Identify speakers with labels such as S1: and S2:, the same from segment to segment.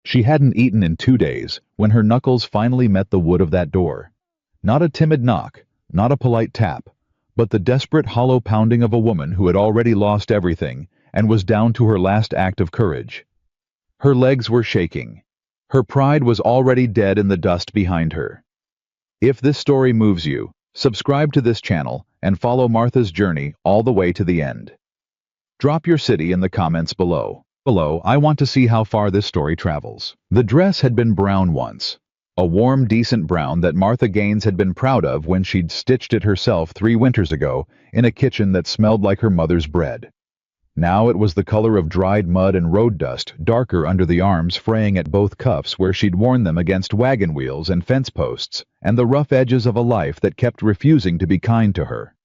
S1: She hadn't eaten in 2 days when her knuckles finally met the wood of that door. Not a timid knock, not a polite tap, but the desperate hollow pounding of a woman who had already lost everything and was down to her last act of courage. Her legs were shaking. Her pride was already dead in the dust behind her. If this story moves you, subscribe to this channel and follow Martha's journey all the way to the end. Drop your city in the comments below. I want to see how far this story travels. The dress had been brown once. A warm, decent brown that Martha Gaines had been proud of when she'd stitched it herself 3 winters ago in a kitchen that smelled like her mother's bread. Now it was the color of dried mud and road dust, darker under the arms, fraying at both cuffs where she'd worn them against wagon wheels and fence posts, and the rough edges of a life that kept refusing to be kind to her.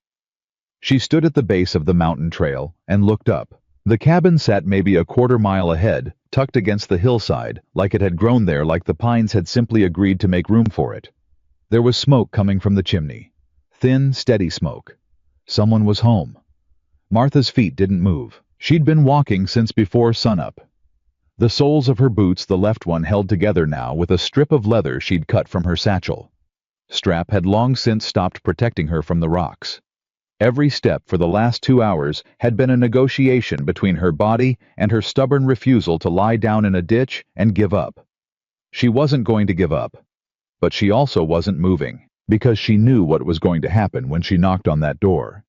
S1: She stood at the base of the mountain trail and looked up. The cabin sat maybe a quarter-mile ahead, tucked against the hillside, like it had grown there, like the pines had simply agreed to make room for it. There was smoke coming from the chimney. Thin, steady smoke. Someone was home. Martha's feet didn't move. She'd been walking since before sunup. The soles of her boots, the left one held together now with a strip of leather she'd cut from her satchel. Strap had long since stopped protecting her from the rocks. Every step for the last 2 hours had been a negotiation between her body and her stubborn refusal to lie down in a ditch and give up. She wasn't going to give up, but she also wasn't moving, because she knew what was going to happen when she knocked on that door.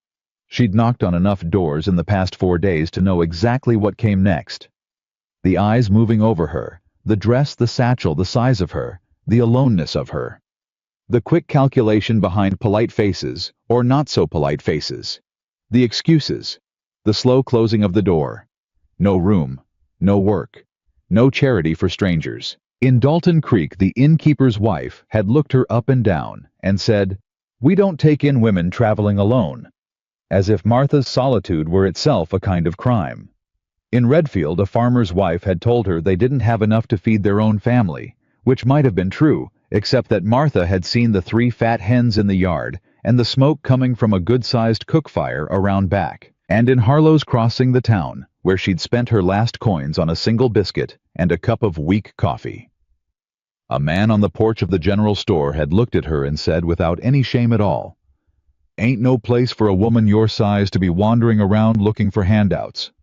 S1: She'd knocked on enough doors in the past 4 days to know exactly what came next. The eyes moving over her, the dress, the satchel, the size of her, the aloneness of her. The quick calculation behind polite faces, or not-so-polite faces. The excuses. The slow closing of the door. No room. No work. No charity for strangers. In Dalton Creek, the innkeeper's wife had looked her up and down and said, "We don't take in women traveling alone." As if Martha's solitude were itself a kind of crime. In Redfield, a farmer's wife had told her they didn't have enough to feed their own family, which might have been true, except that Martha had seen the 3 fat hens in the yard and the smoke coming from a good-sized cook fire around back. And in Harlow's crossing the town, where she'd spent her last coins on a single biscuit and a cup of weak coffee. A man on the porch of the general store had looked at her and said without any shame at all, "Ain't no place for a woman your size to be wandering around looking for handouts."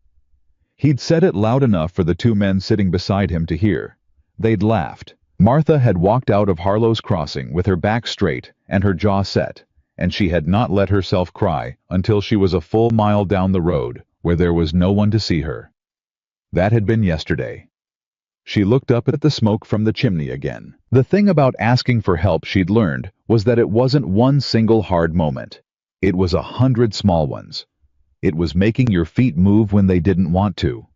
S1: He'd said it loud enough for the 2 men sitting beside him to hear. They'd laughed. Martha had walked out of Harlow's crossing with her back straight and her jaw set, and she had not let herself cry until she was a full mile down the road where there was no one to see her. That had been yesterday. She looked up at the smoke from the chimney again. The thing about asking for help, she'd learned, was that it wasn't one single hard moment. It was 100 small ones. It was making your feet move when they didn't want to.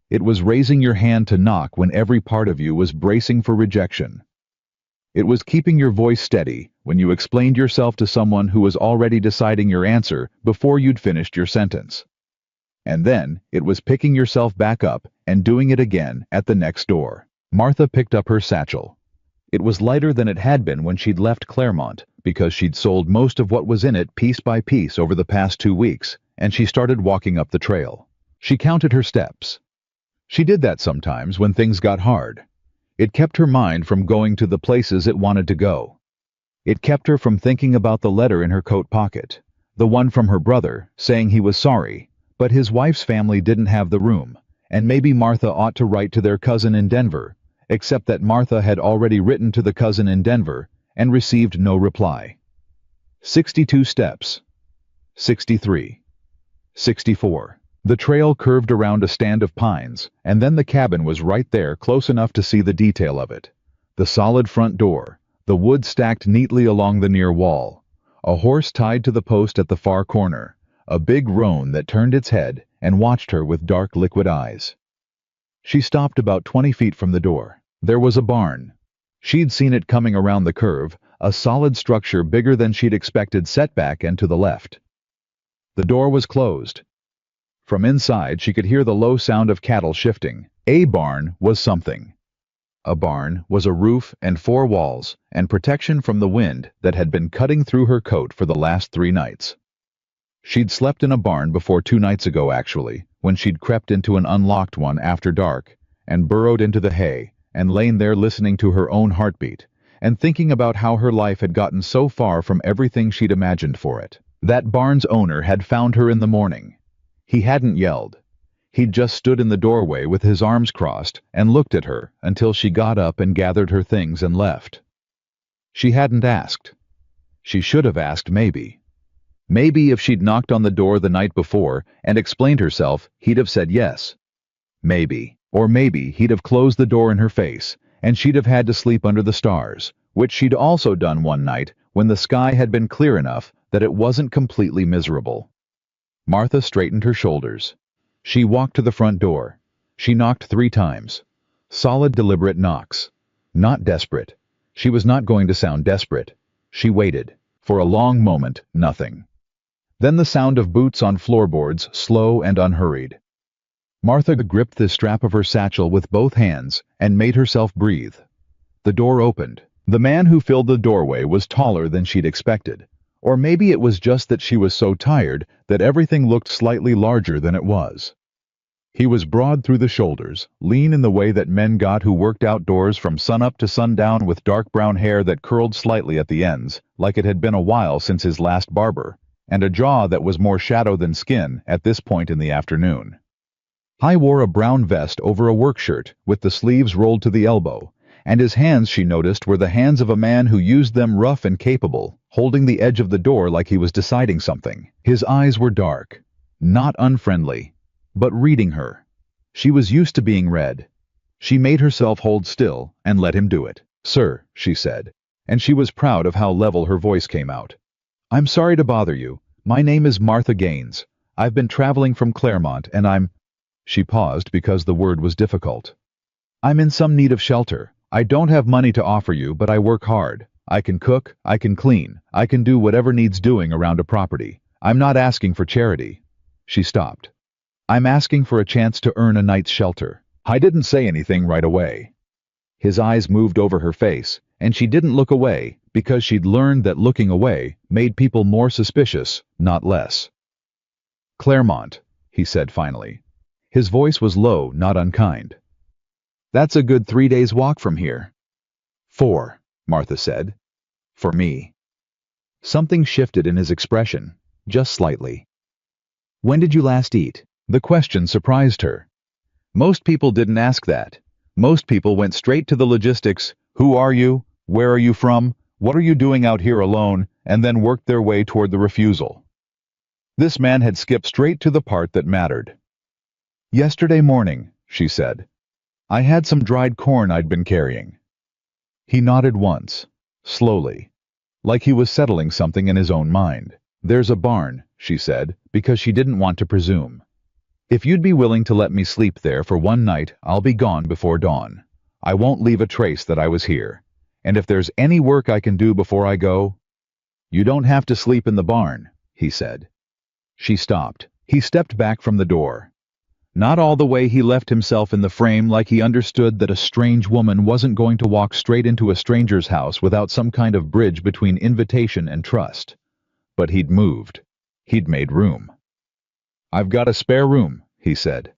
S1: It was raising your hand to knock when every part of you was bracing for rejection. It was keeping your voice steady when you explained yourself to someone who was already deciding your answer before you'd finished your sentence. And then it was picking yourself back up and doing it again at the next door. Martha picked up her satchel. It was lighter than it had been when she'd left Claremont, because she'd sold most of what was in it piece by piece over the past 2 weeks, and she started walking up the trail. She counted her steps. She did that sometimes when things got hard. It kept her mind from going to the places it wanted to go. It kept her from thinking about the letter in her coat pocket, the one from her brother saying he was sorry, but his wife's family didn't have the room, and maybe Martha ought to write to their cousin in Denver, except that Martha had already written to the cousin in Denver and received no reply. 62 steps. 63. 64. The trail curved around a stand of pines, and then the cabin was right there, close enough to see the detail of it. The solid front door, the wood stacked neatly along the near wall, a horse tied to the post at the far corner, a big roan that turned its head and watched her with dark liquid eyes. She stopped about 20 feet from the door. There was a barn. She'd seen it coming around the curve, a solid structure bigger than she'd expected, set back and to the left. The door was closed. From inside, she could hear the low sound of cattle shifting. A barn was something. A barn was a roof and 4 walls and protection from the wind that had been cutting through her coat for the last 3 nights. She'd slept in a barn before 2 nights ago, actually, when she'd crept into an unlocked one after dark and burrowed into the hay and lain there listening to her own heartbeat, and thinking about how her life had gotten so far from everything she'd imagined for it. That barn's owner had found her in the morning. He hadn't yelled. He'd just stood in the doorway with his arms crossed and looked at her until she got up and gathered her things and left. She hadn't asked. She should have asked, maybe. Maybe if she'd knocked on the door the night before and explained herself, he'd have said yes. Maybe. Or maybe he'd have closed the door in her face, and she'd have had to sleep under the stars, which she'd also done one night when the sky had been clear enough that it wasn't completely miserable. Martha straightened her shoulders. She walked to the front door. She knocked 3 times. Solid, deliberate knocks. Not desperate. She was not going to sound desperate. She waited. For a long moment, nothing. Then the sound of boots on floorboards, slow and unhurried. Martha gripped the strap of her satchel with both hands and made herself breathe. The door opened. The man who filled the doorway was taller than she'd expected. Or maybe it was just that she was so tired that everything looked slightly larger than it was. He was broad through the shoulders, lean in the way that men got who worked outdoors from sunup to sundown, with dark brown hair that curled slightly at the ends, like it had been a while since his last barber, and a jaw that was more shadow than skin at this point in the afternoon. He wore a brown vest over a work shirt with the sleeves rolled to the elbow, and his hands, she noticed, were the hands of a man who used them rough and capable, holding the edge of the door like he was deciding something. His eyes were dark, not unfriendly, but reading her. She was used to being read. She made herself hold still and let him do it. "Sir," she said, and she was proud of how level her voice came out. "I'm sorry to bother you. My name is Martha Gaines. I've been traveling from Claremont and I'm—" She paused because the word was difficult. "I'm in some need of shelter. I don't have money to offer you, but I work hard. I can cook, I can clean, I can do whatever needs doing around a property. I'm not asking for charity." She stopped. "I'm asking for a chance to earn a night's shelter." I didn't say anything right away. His eyes moved over her face, and she didn't look away because she'd learned that looking away made people more suspicious, not less. "Claremont," he said finally. His voice was low, not unkind. "That's a good 3 days' walk from here." "4," Martha said. "For me." Something shifted in his expression, just slightly. "When did you last eat?" The question surprised her. Most people didn't ask that. Most people went straight to the logistics: who are you? Where are you from? What are you doing out here alone? And then worked their way toward the refusal. This man had skipped straight to the part that mattered. "Yesterday morning," she said. "I had some dried corn I'd been carrying." He nodded once, slowly, like he was settling something in his own mind. "There's a barn," she said, because she didn't want to presume. "If you'd be willing to let me sleep there for one night, I'll be gone before dawn. I won't leave a trace that I was here. And if there's any work I can do before I go—" "You don't have to sleep in the barn," he said. She stopped. He stepped back from the door. Not all the way he left himself in the frame, like he understood that a strange woman wasn't going to walk straight into a stranger's house without some kind of bridge between invitation and trust. But he'd moved. He'd made room. "I've got a spare room," he said.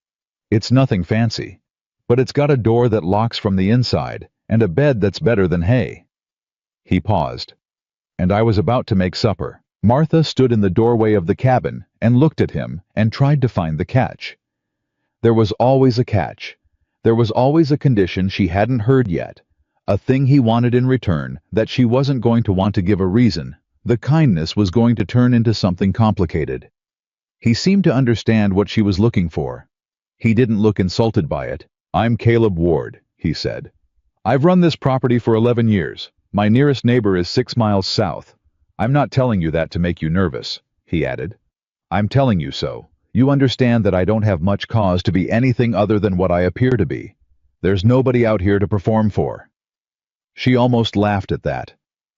S1: "It's nothing fancy, but it's got a door that locks from the inside and a bed that's better than hay." He paused. "And I was about to make supper." Martha stood in the doorway of the cabin and looked at him and tried to find the catch. There was always a catch. There was always a condition she hadn't heard yet, a thing he wanted in return that she wasn't going to want to give a reason. The kindness was going to turn into something complicated. He seemed to understand what she was looking for. He didn't look insulted by it. "I'm Caleb Ward," he said. "I've run this property for 11 years. My nearest neighbor is 6 miles south. I'm not telling you that to make you nervous," he added. "I'm telling you so. You understand that I don't have much cause to be anything other than what I appear to be. There's nobody out here to perform for." She almost laughed at that.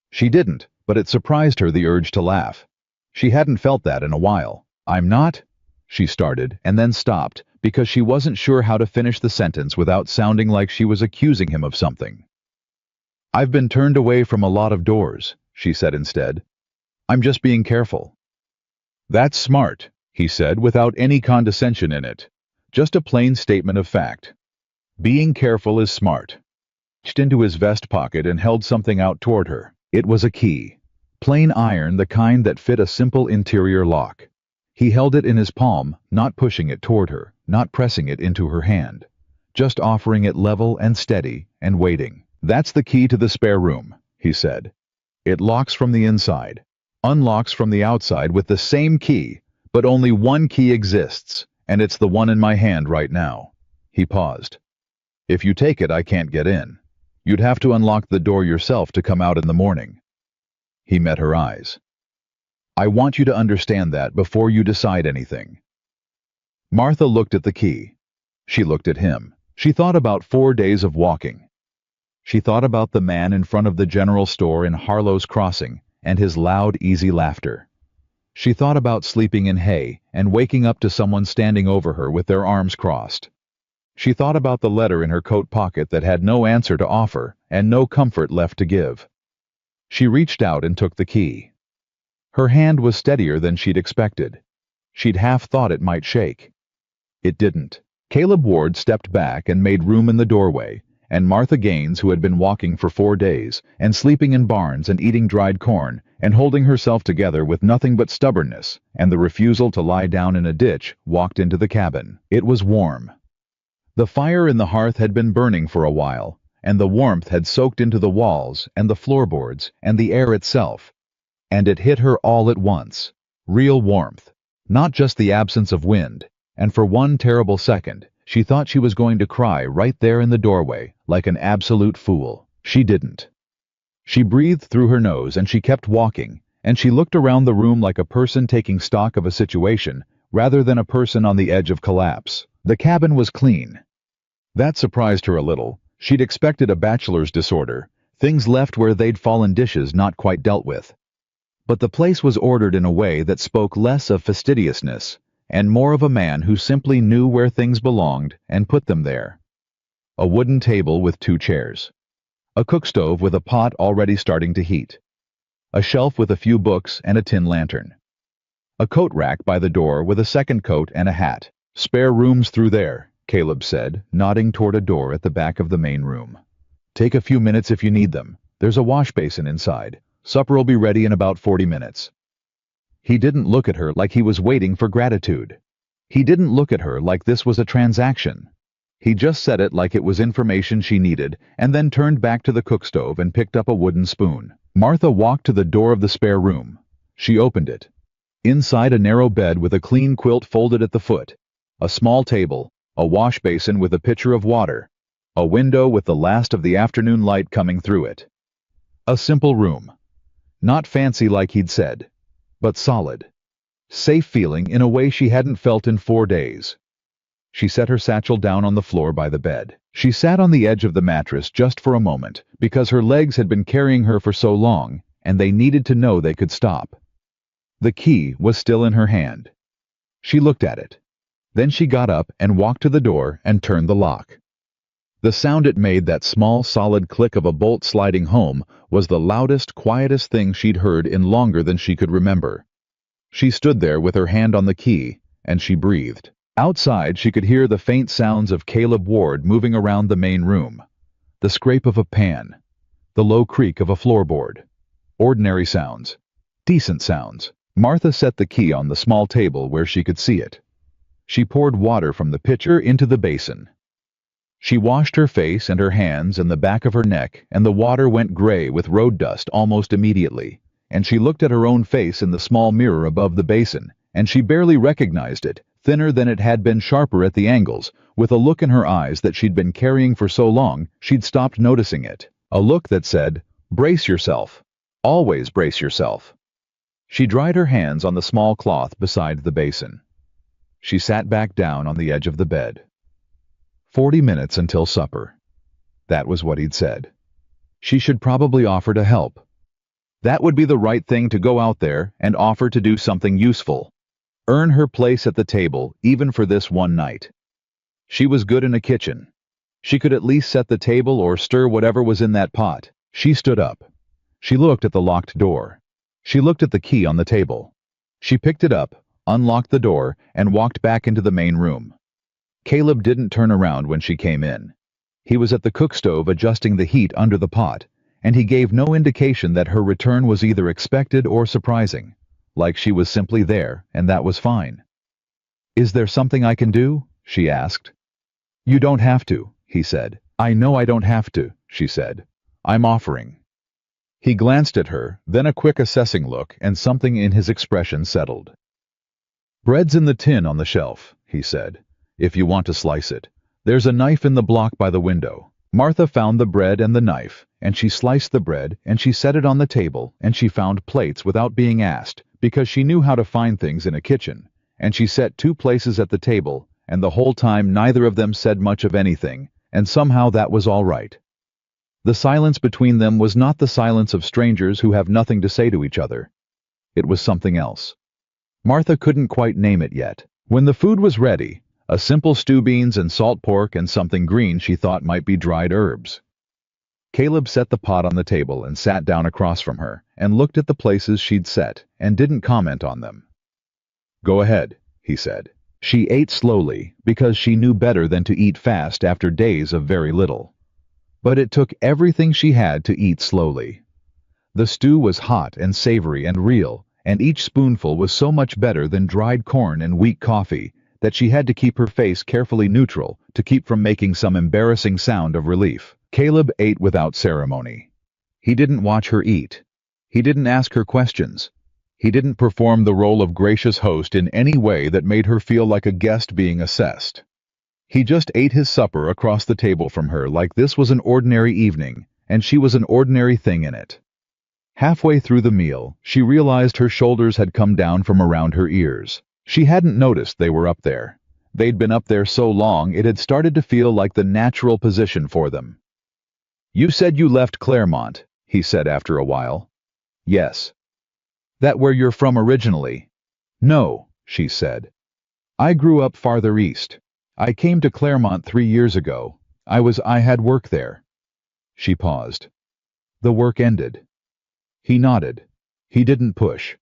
S1: She didn't, but it surprised her, the urge to laugh. She hadn't felt that in a while. "I'm not," she started, and then stopped, because she wasn't sure how to finish the sentence without sounding like she was accusing him of something. "I've been turned away from a lot of doors," she said instead. "I'm just being careful." "That's smart," he said without any condescension in it. Just a plain statement of fact. Being careful is smart. reached into his vest pocket and held something out toward her. It was a key. Plain iron, the kind that fit a simple interior lock. He held it in his palm, not pushing it toward her, not pressing it into her hand. Just offering it level and steady, and waiting. "That's the key to the spare room," he said. "It locks from the inside, unlocks from the outside with the same key, but only one key exists, and it's the one in my hand right now." He paused. "If you take it, I can't get in. You'd have to unlock the door yourself to come out in the morning." He met her eyes. "I want you to understand that before you decide anything." Martha looked at the key. She looked at him. She thought about 4 days of walking. She thought about the man in front of the general store in Harlow's Crossing and his loud, easy laughter. She thought about sleeping in hay and waking up to someone standing over her with their arms crossed. She thought about the letter in her coat pocket that had no answer to offer and no comfort left to give. She reached out and took the key. Her hand was steadier than she'd expected. She'd half thought it might shake. It didn't. Caleb Ward stepped back and made room in the doorway, and Martha Gaines, who had been walking for 4 days, and sleeping in barns and eating dried corn, and holding herself together with nothing but stubbornness, and the refusal to lie down in a ditch, walked into the cabin. It was warm. The fire in the hearth had been burning for a while, and the warmth had soaked into the walls and the floorboards and the air itself. And it hit her all at once. Real warmth. Not just the absence of wind. And for one terrible second, she thought she was going to cry right there in the doorway, like an absolute fool. She didn't. She breathed through her nose and she kept walking, and she looked around the room like a person taking stock of a situation, rather than a person on the edge of collapse. The cabin was clean. That surprised her a little. She'd expected a bachelor's disorder, things left where they'd fallen, dishes not quite dealt with. But the place was ordered in a way that spoke less of fastidiousness and more of a man who simply knew where things belonged and put them there. A wooden table with 2 chairs. A cookstove with a pot already starting to heat. A shelf with a few books and a tin lantern. A coat rack by the door with a second coat and a hat. "Spare rooms through there," Caleb said, nodding toward a door at the back of the main room. "Take a few minutes if you need them. There's a wash basin inside. Supper'll be ready in about 40 minutes. He didn't look at her like he was waiting for gratitude. He didn't look at her like this was a transaction. He just said it like it was information she needed, and then turned back to the cookstove and picked up a wooden spoon. Martha walked to the door of the spare room. She opened it. Inside, a narrow bed with a clean quilt folded at the foot. A small table, a wash basin with a pitcher of water. A window with the last of the afternoon light coming through it. A simple room. Not fancy like he'd said, but solid. Safe feeling in a way she hadn't felt in 4 days. She set her satchel down on the floor by the bed. She sat on the edge of the mattress just for a moment, because her legs had been carrying her for so long, and they needed to know they could stop. The key was still in her hand. She looked at it. Then she got up and walked to the door and turned the lock. The sound it made, that small, solid click of a bolt sliding home, was the loudest, quietest thing she'd heard in longer than she could remember. She stood there with her hand on the key, and she breathed. Outside, she could hear the faint sounds of Caleb Ward moving around the main room. The scrape of a pan. The low creak of a floorboard. Ordinary sounds. Decent sounds. Martha set the key on the small table where she could see it. She poured water from the pitcher into the basin. She washed her face and her hands and the back of her neck, and the water went gray with road dust almost immediately, and she looked at her own face in the small mirror above the basin, and she barely recognized it, thinner than it had been, sharper at the angles, with a look in her eyes that she'd been carrying for so long she'd stopped noticing it. A look that said, "Brace yourself. Always brace yourself." She dried her hands on the small cloth beside the basin. She sat back down on the edge of the bed. 40 minutes until supper. That was what he'd said. She should probably offer to help. That would be the right thing, to go out there and offer to do something useful. Earn her place at the table, even for this one night. She was good in a kitchen. She could at least set the table or stir whatever was in that pot. She stood up. She looked at the locked door. She looked at the key on the table. She picked it up, unlocked the door, and walked back into the main room. Caleb didn't turn around when she came in. He was at the cook stove adjusting the heat under the pot, and he gave no indication that her return was either expected or surprising, like she was simply there, and that was fine. "Is there something I can do?" she asked. "You don't have to," he said. "I know I don't have to," she said. "I'm offering." He glanced at her, then a quick assessing look, and something in his expression settled. "Bread's in the tin on the shelf," he said, "if you want to slice it. There's a knife in the block by the window." Martha found the bread and the knife, and she sliced the bread, and she set it on the table, and she found plates without being asked, because she knew how to find things in a kitchen, and she set 2 places at the table, and the whole time neither of them said much of anything, and somehow that was all right. The silence between them was not the silence of strangers who have nothing to say to each other. It was something else. Martha couldn't quite name it yet. When the food was ready, a simple stew, beans and salt pork and something green she thought might be dried herbs. Caleb set the pot on the table and sat down across from her and looked at the places she'd set and didn't comment on them. "Go ahead," he said. She ate slowly because she knew better than to eat fast after days of very little. But it took everything she had to eat slowly. The stew was hot and savory and real, and each spoonful was so much better than dried corn and weak coffee that she had to keep her face carefully neutral to keep from making some embarrassing sound of relief. Caleb ate without ceremony. He didn't watch her eat. He didn't ask her questions. He didn't perform the role of gracious host in any way that made her feel like a guest being assessed. He just ate his supper across the table from her like this was an ordinary evening, and she was an ordinary thing in it. Halfway through the meal, she realized her shoulders had come down from around her ears. She hadn't noticed they were up there. They'd been up there so long it had started to feel like the natural position for them. "You said you left Claremont," he said after a while. "Yes." "That where you're from originally?" "No," she said. "I grew up farther east. I came to Claremont 3 years ago. I had work there." She paused. "The work ended." He nodded. He didn't push.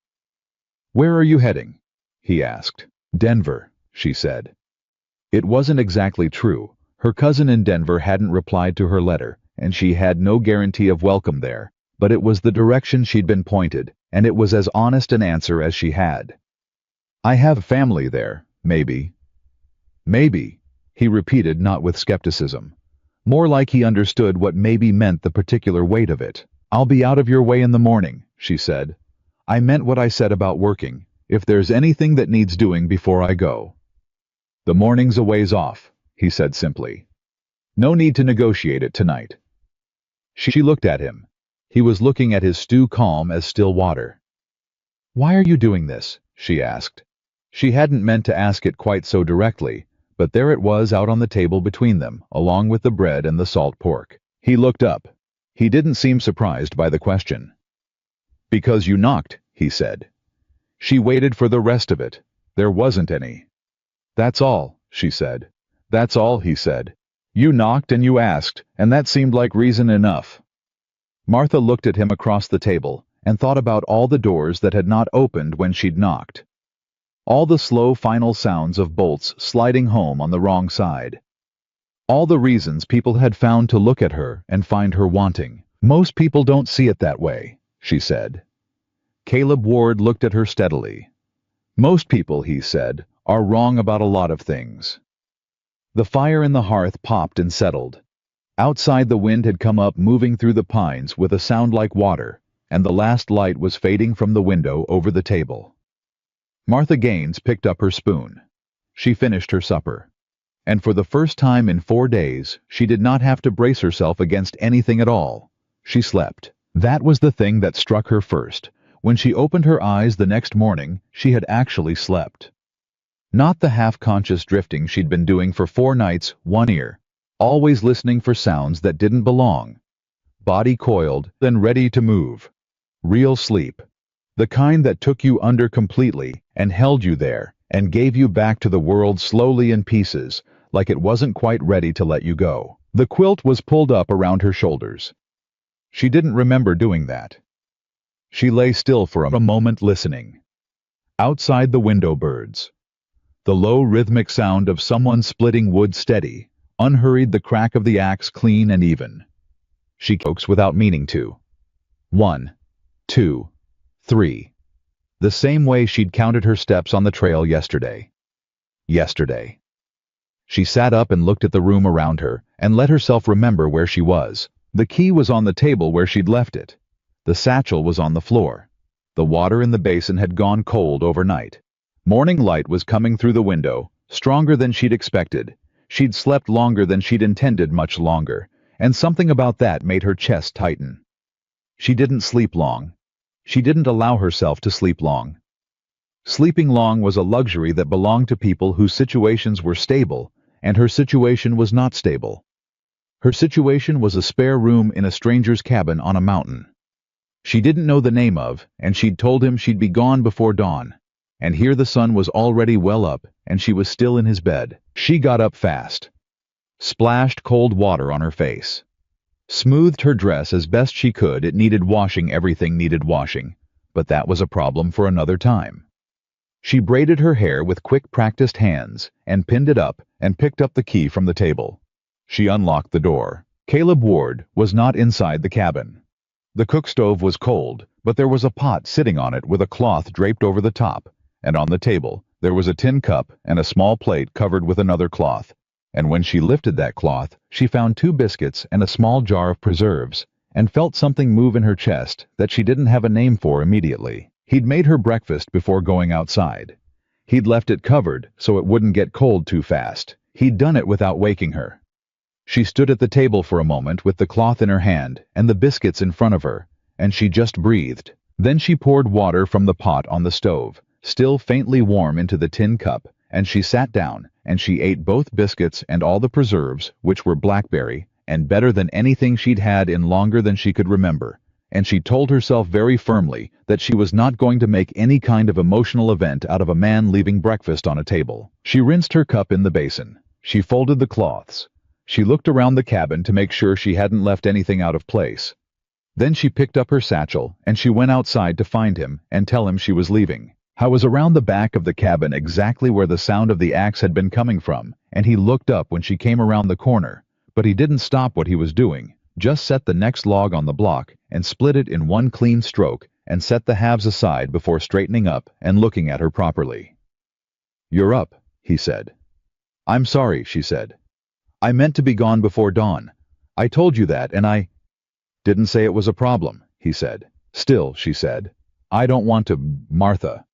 S1: "Where are you heading?" he asked. "Denver," she said. It wasn't exactly true. Her cousin in Denver hadn't replied to her letter, and she had no guarantee of welcome there, but it was the direction she'd been pointed, and it was as honest an answer as she had. "I have family there, maybe." "Maybe," he repeated, not with skepticism. More like he understood what maybe meant, the particular weight of it. "I'll be out of your way in the morning," she said. "I meant what I said about working, if there's anything that needs doing before I go." "The morning's a ways off," he said simply. "No need to negotiate it tonight." She looked at him. He was looking at his stew, calm as still water. "Why are you doing this?" she asked. She hadn't meant to ask it quite so directly, but there it was out on the table between them, along with the bread and the salt pork. He looked up. He didn't seem surprised by the question. "Because you knocked," he said. She waited for the rest of it. There wasn't any. "That's all," she said. "That's all," he said. "You knocked and you asked, and that seemed like reason enough." Martha looked at him across the table and thought about all the doors that had not opened when she'd knocked. All the slow final sounds of bolts sliding home on the wrong side. All the reasons people had found to look at her and find her wanting. "Most people don't see it that way," she said. Caleb Ward looked at her steadily. "Most people," he said, "are wrong about a lot of things." The fire in the hearth popped and settled. Outside, the wind had come up, moving through the pines with a sound like water, and the last light was fading from the window over the table. Martha Gaines picked up her spoon. She finished her supper. And for the first time in 4 days, she did not have to brace herself against anything at all. She slept. That was the thing that struck her first. When she opened her eyes the next morning, she had actually slept. Not the half-conscious drifting she'd been doing for 4 nights, one ear, always listening for sounds that didn't belong. Body coiled, then ready to move. Real sleep. The kind that took you under completely and held you there and gave you back to the world slowly in pieces, like it wasn't quite ready to let you go. The quilt was pulled up around her shoulders. She didn't remember doing that. She lay still for a moment, listening. Outside, the window birds. The low rhythmic sound of someone splitting wood, steady, unhurried, the crack of the axe clean and even. She coaxed without meaning to. 1, 2, 3. The same way she'd counted her steps on the trail yesterday. She sat up and looked at the room around her and let herself remember where she was. The key was on the table where she'd left it. The satchel was on the floor. The water in the basin had gone cold overnight. Morning light was coming through the window, stronger than she'd expected. She'd slept longer than she'd intended, much longer, and something about that made her chest tighten. She didn't sleep long. She didn't allow herself to sleep long. Sleeping long was a luxury that belonged to people whose situations were stable, and her situation was not stable. Her situation was a spare room in a stranger's cabin on a mountain. She didn't know the name of, and she'd told him she'd be gone before dawn. And here the sun was already well up, and she was still in his bed. She got up fast, splashed cold water on her face, smoothed her dress as best she could. It needed washing, everything needed washing, but that was a problem for another time. She braided her hair with quick, practiced hands, and pinned it up, and picked up the key from the table. She unlocked the door. Caleb Ward was not inside the cabin. The cook stove was cold, but there was a pot sitting on it with a cloth draped over the top, and on the table there was a tin cup and a small plate covered with another cloth. And when she lifted that cloth, she found 2 biscuits and a small jar of preserves, and felt something move in her chest that she didn't have a name for immediately. He'd made her breakfast before going outside. He'd left it covered so it wouldn't get cold too fast. He'd done it without waking her. She stood at the table for a moment with the cloth in her hand and the biscuits in front of her, and she just breathed. Then she poured water from the pot on the stove, still faintly warm, into the tin cup, and she sat down, and she ate both biscuits and all the preserves, which were blackberry, and better than anything she'd had in longer than she could remember. And she told herself very firmly that she was not going to make any kind of emotional event out of a man leaving breakfast on a table. She rinsed her cup in the basin. She folded the cloths. She looked around the cabin to make sure she hadn't left anything out of place. Then she picked up her satchel, and she went outside to find him and tell him she was leaving. I was around the back of the cabin, exactly where the sound of the axe had been coming from, and he looked up when she came around the corner, but he didn't stop what he was doing. Just set the next log on the block and split it in one clean stroke and set the halves aside before straightening up and looking at her properly. "You're up," he said. "I'm sorry," she said. "I meant to be gone before dawn. I told you that, and I didn't say it was a problem," he said. "Still," she said, "I don't want to, Martha."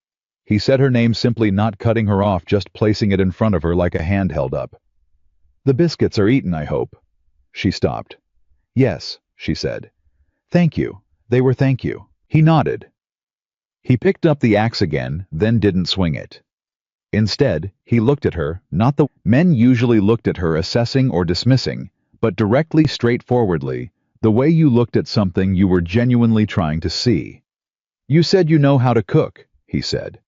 S1: He said her name simply, not cutting her off, just placing it in front of her like a hand held up. "The biscuits are eaten, I hope." She stopped. "Yes," she said. "Thank you. They were, thank you." He nodded. He picked up the axe again, then didn't swing it. Instead, he looked at her, not the men usually looked at her, assessing or dismissing, but directly, straightforwardly, the way you looked at something you were genuinely trying to see. "You said you know how to cook," he said.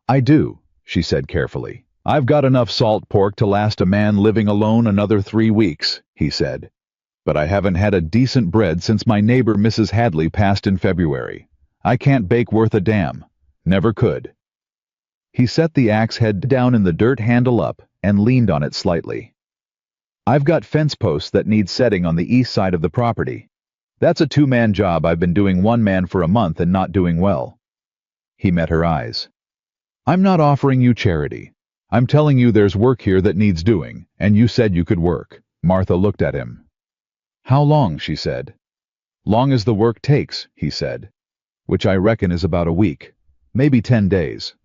S1: "I do," she said carefully. "I've got enough salt pork to last a man living alone another 3 weeks, he said. "But I haven't had a decent bread since my neighbor Mrs. Hadley passed in February. I can't bake worth a damn. Never could." He set the axe head down in the dirt, handle up, and leaned on it slightly. "I've got fence posts that need setting on the east side of the property. That's a 2-man job. I've been doing 1 man for a month and not doing well." He met her eyes. "I'm not offering you charity. I'm telling you there's work here that needs doing, and you said you could work." Martha looked at him. "How long?" she said. "Long as the work takes," he said, "which I reckon is about a week, maybe 10 days.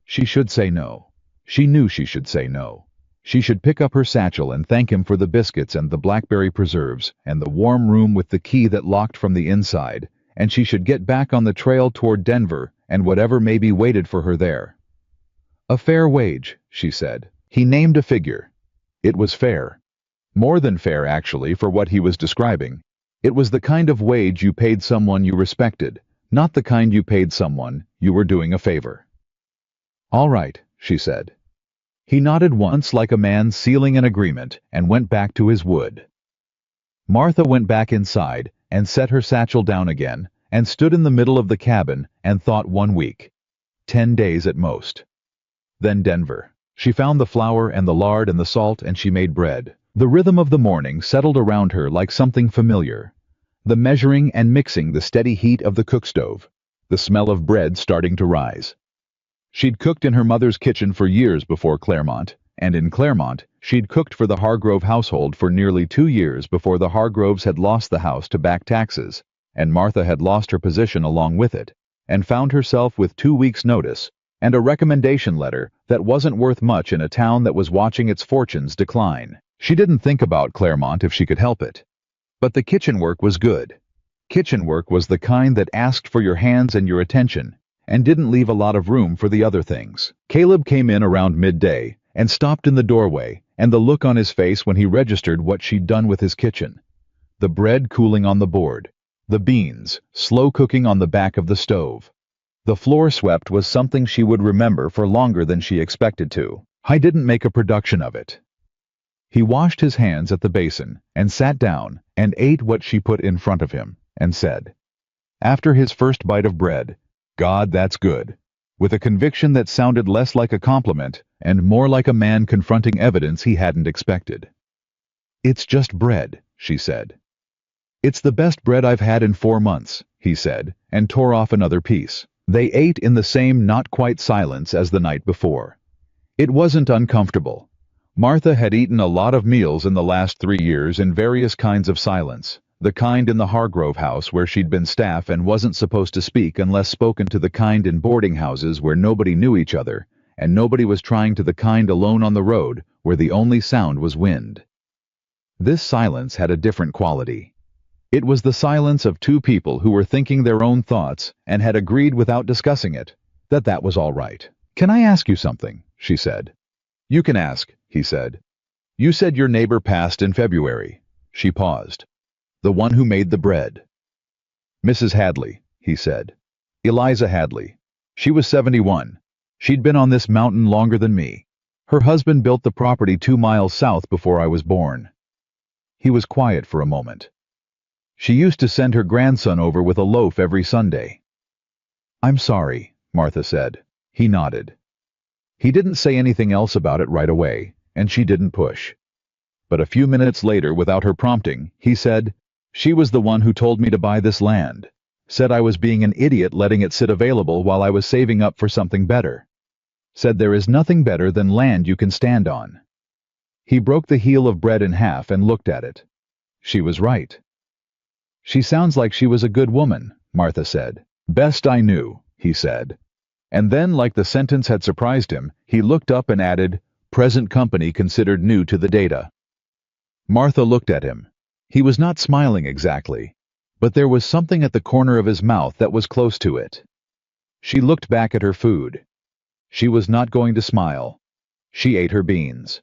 S1: She should say no. She knew she should say no. She should pick up her satchel and thank him for the biscuits and the blackberry preserves and the warm room with the key that locked from the inside, and she should get back on the trail toward Denver and whatever maybe waited for her there. "A fair wage," she said. He named a figure. It was fair. More than fair, actually, for what he was describing. It was the kind of wage you paid someone you respected, not the kind you paid someone you were doing a favor. "All right," she said. He nodded once like a man sealing an agreement and went back to his wood. Martha went back inside and set her satchel down again and stood in the middle of the cabin and thought 1 week. 10 days at most. Then Denver. She found the flour and the lard and the salt, and she made bread. The rhythm of the morning settled around her like something familiar. The measuring and mixing, the steady heat of the cook stove, the smell of bread starting to rise. She'd cooked in her mother's kitchen for years before Claremont, and in Claremont, she'd cooked for the Hargrove household for nearly 2 years before the Hargroves had lost the house to back taxes, and Martha had lost her position along with it, and found herself with 2 weeks' notice, and a recommendation letter that wasn't worth much in a town that was watching its fortunes decline. She didn't think about Claremont if she could help it. But the kitchen work was good. Kitchen work was the kind that asked for your hands and your attention, and didn't leave a lot of room for the other things. Caleb came in around midday, and stopped in the doorway, and the look on his face when he registered what she'd done with his kitchen. The bread cooling on the board. The beans, slow cooking on the back of the stove. The floor swept was something she would remember for longer than she expected to. I didn't make a production of it. He washed his hands at the basin, and sat down, and ate what she put in front of him, and said, after his first bite of bread, "God, that's good," with a conviction that sounded less like a compliment and more like a man confronting evidence he hadn't expected. "It's just bread," she said. "It's the best bread I've had in 4 months," he said, and tore off another piece. They ate in the same not-quite silence as the night before. It wasn't uncomfortable. Martha had eaten a lot of meals in the last 3 years in various kinds of silence, the kind in the Hargrove house where she'd been staff and wasn't supposed to speak unless spoken to, the kind in boarding houses where nobody knew each other, and nobody was trying, to the kind alone on the road where the only sound was wind. This silence had a different quality. It was the silence of two people who were thinking their own thoughts and had agreed without discussing it, that was all right. "Can I ask you something?" she said. "You can ask," he said. "You said your neighbor passed in February." She paused. "The one who made the bread." "Mrs. Hadley," he said. "Eliza Hadley. She was 71. She'd been on this mountain longer than me. Her husband built the property 2 miles south before I was born." He was quiet for a moment. "She used to send her grandson over with a loaf every Sunday." "I'm sorry," Martha said. He nodded. He didn't say anything else about it right away, and she didn't push. But a few minutes later, without her prompting, he said, "She was the one who told me to buy this land. Said I was being an idiot letting it sit available while I was saving up for something better. Said there is nothing better than land you can stand on." He broke the heel of bread in half and looked at it. She was right. "She sounds like she was a good woman," Martha said. "Best I knew," he said. And then, like the sentence had surprised him, he looked up and added, "Present company considered new to the data." Martha looked at him. He was not smiling exactly, but there was something at the corner of his mouth that was close to it. She looked back at her food. She was not going to smile. She ate her beans.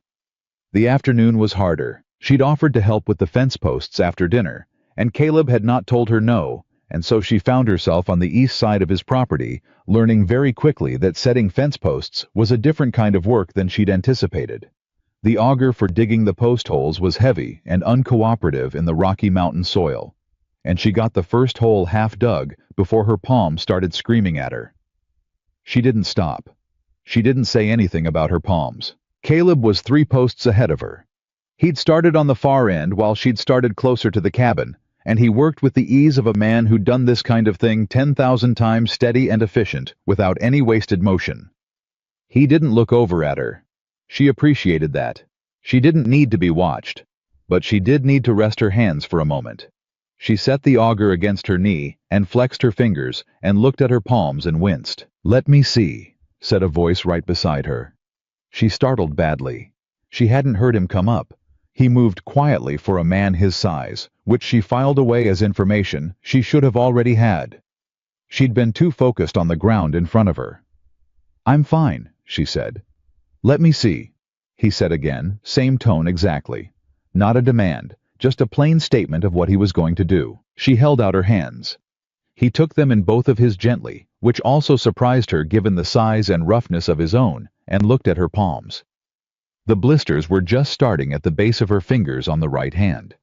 S1: The afternoon was harder. She'd offered to help with the fence posts after dinner, and Caleb had not told her no, and so she found herself on the east side of his property, learning very quickly that setting fence posts was a different kind of work than she'd anticipated. The auger for digging the post holes was heavy and uncooperative in the Rocky Mountain soil, and she got the first hole half dug before her palms started screaming at her. She didn't stop. She didn't say anything about her palms. Caleb was 3 posts ahead of her. He'd started on the far end while she'd started closer to the cabin, and he worked with the ease of a man who'd done this kind of thing 10,000 times, steady and efficient, without any wasted motion. He didn't look over at her. She appreciated that. She didn't need to be watched, but she did need to rest her hands for a moment. She set the auger against her knee and flexed her fingers and looked at her palms and winced. "Let me see," said a voice right beside her. She startled badly. She hadn't heard him come up. He moved quietly for a man his size, which she filed away as information she should have already had. She'd been too focused on the ground in front of her. "I'm fine," she said. "Let me see," he said again, same tone exactly. Not a demand, just a plain statement of what he was going to do. She held out her hands. He took them in both of his gently, which also surprised her given the size and roughness of his own, and looked at her palms. The blisters were just starting at the base of her fingers on the right hand.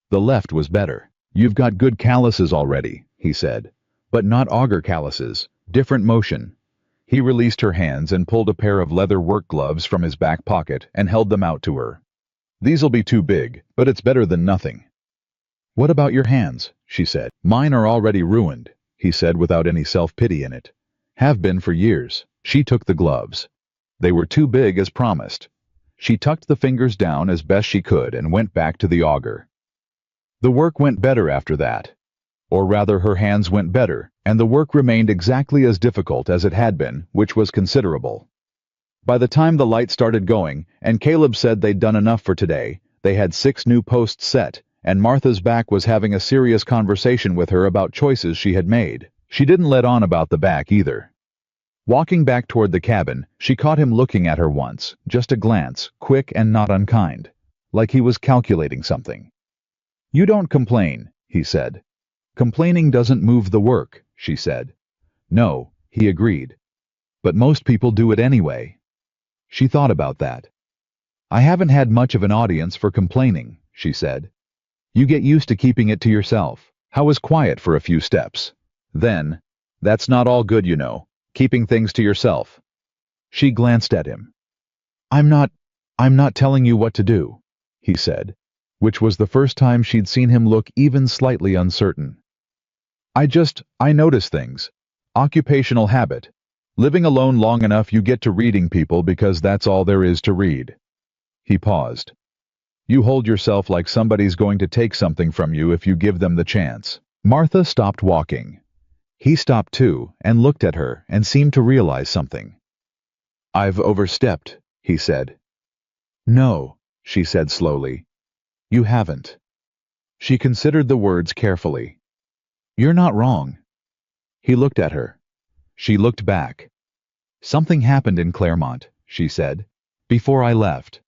S1: The left was better. "You've got good calluses already," he said. "But not auger calluses. Different motion." He released her hands and pulled a pair of leather work gloves from his back pocket and held them out to her. These'll be too big, but it's better than nothing. What about your hands? She said. Mine are already ruined, he said without any self-pity in it. Have been for years. She took the gloves. They were too big as promised. She tucked the fingers down as best she could and went back to the auger. The work went better after that. Or rather, her hands went better, and the work remained exactly as difficult as it had been, which was considerable. By the time the light started going, and Caleb said they'd done enough for today, they had 6 new posts set, and Martha's back was having a serious conversation with her about choices she had made. She didn't let on about the back either. Walking back toward the cabin, she caught him looking at her once, just a glance, quick and not unkind, like he was calculating something. You don't complain, he said. Complaining doesn't move the work, she said. No, he agreed. But most people do it anyway. She thought about that. I haven't had much of an audience for complaining, she said. You get used to keeping it to yourself. How was quiet for a few steps? Then, that's not all good, you know, keeping things to yourself. She glanced at him. I'm not telling you what to do, he said, which was the first time she'd seen him look even slightly uncertain. I notice things. Occupational habit. Living alone long enough you get to reading people because that's all there is to read. He paused. You hold yourself like somebody's going to take something from you if you give them the chance. Martha stopped walking. He stopped too and looked at her and seemed to realize something. I've overstepped, he said. No, she said slowly. You haven't. She considered the words carefully. You're not wrong. He looked at her. She looked back. Something happened in Claremont, she said, before I left.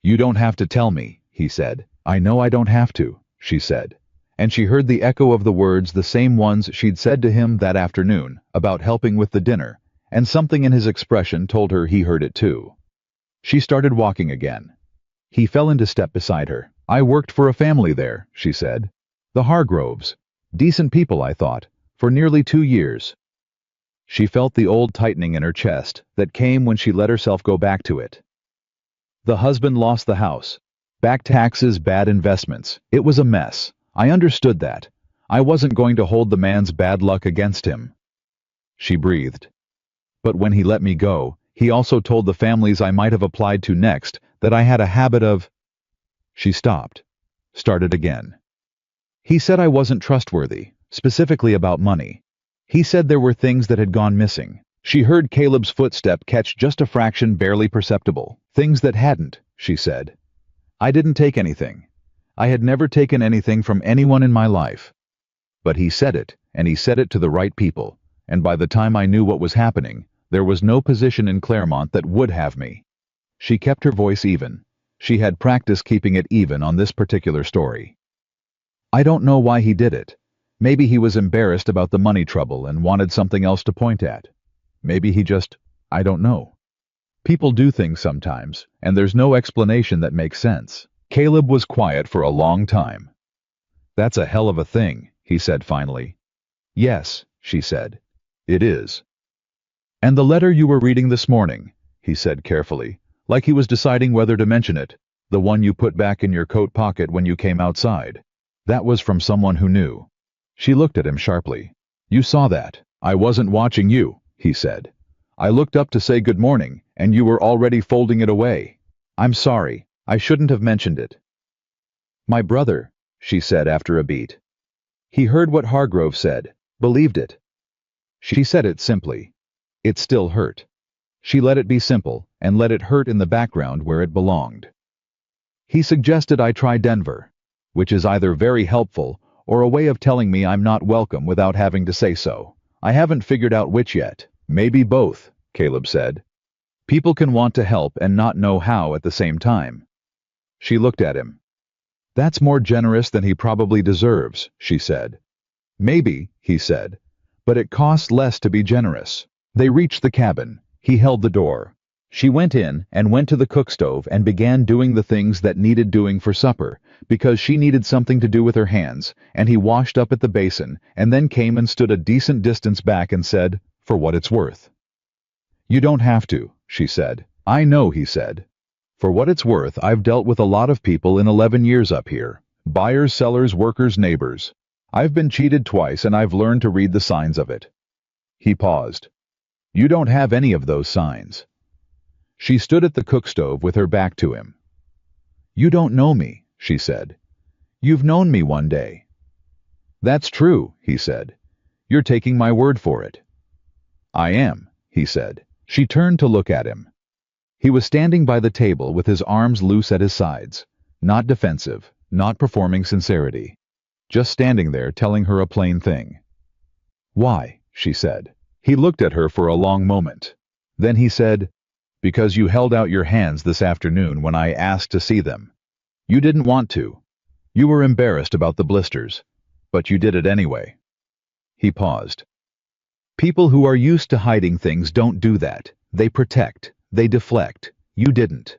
S1: You don't have to tell me, he said. I know I don't have to, she said. And she heard the echo of the words, the same ones she'd said to him that afternoon, about helping with the dinner, and something in his expression told her he heard it too. She started walking again. He fell into step beside her. I worked for a family there, she said. The Hargroves. Decent people, I thought, for nearly 2 years. She felt the old tightening in her chest that came when she let herself go back to it. The husband lost the house. Back taxes, bad investments. It was a mess. I understood that. I wasn't going to hold the man's bad luck against him. She breathed. But when he let me go, he also told the families I might have applied to next that I had a habit of... She stopped. Started again. He said I wasn't trustworthy, specifically about money. He said there were things that had gone missing. She heard Caleb's footstep catch just a fraction barely perceptible. Things that hadn't, she said. I didn't take anything. I had never taken anything from anyone in my life. But he said it, and he said it to the right people, and by the time I knew what was happening, there was no position in Claremont that would have me. She kept her voice even. She had practiced keeping it even on this particular story. I don't know why he did it. Maybe he was embarrassed about the money trouble and wanted something else to point at. Maybe he just... I don't know. People do things sometimes, and there's no explanation that makes sense. Caleb was quiet for a long time. That's a hell of a thing, he said finally. Yes, she said. It is. And the letter you were reading this morning, he said carefully, like he was deciding whether to mention it, the one you put back in your coat pocket when you came outside. That was from someone who knew. She looked at him sharply. You saw that. I wasn't watching you, he said. I looked up to say good morning, and you were already folding it away. I'm sorry. I shouldn't have mentioned it. My brother, she said after a beat. He heard what Hargrove said, believed it. She said it simply. It still hurt. She let it be simple, and let it hurt in the background where it belonged. He suggested I try Denver, which is either very helpful or a way of telling me I'm not welcome without having to say so. I haven't figured out which yet. Maybe both, Caleb said. People can want to help and not know how at the same time. She looked at him. That's more generous than he probably deserves, she said. Maybe, he said, but it costs less to be generous. They reached the cabin. He held the door. She went in and went to the cook stove and began doing the things that needed doing for supper, because she needed something to do with her hands, and he washed up at the basin and then came and stood a decent distance back and said, for what it's worth. You don't have to, she said. I know, he said. For what it's worth, I've dealt with a lot of people in 11 years up here. Buyers, sellers, workers, neighbors. I've been cheated twice and I've learned to read the signs of it. He paused. You don't have any of those signs. She stood at the cook stove with her back to him. You don't know me, she said. You've known me one day. That's true, he said. You're taking my word for it. I am, he said. She turned to look at him. He was standing by the table with his arms loose at his sides, not defensive, not performing sincerity. Just standing there telling her a plain thing. Why? She said. He looked at her for a long moment. Then he said, Because you held out your hands this afternoon when I asked to see them. You didn't want to. You were embarrassed about the blisters, but you did it anyway. He paused. People who are used to hiding things don't do that. They protect. They deflect. You didn't.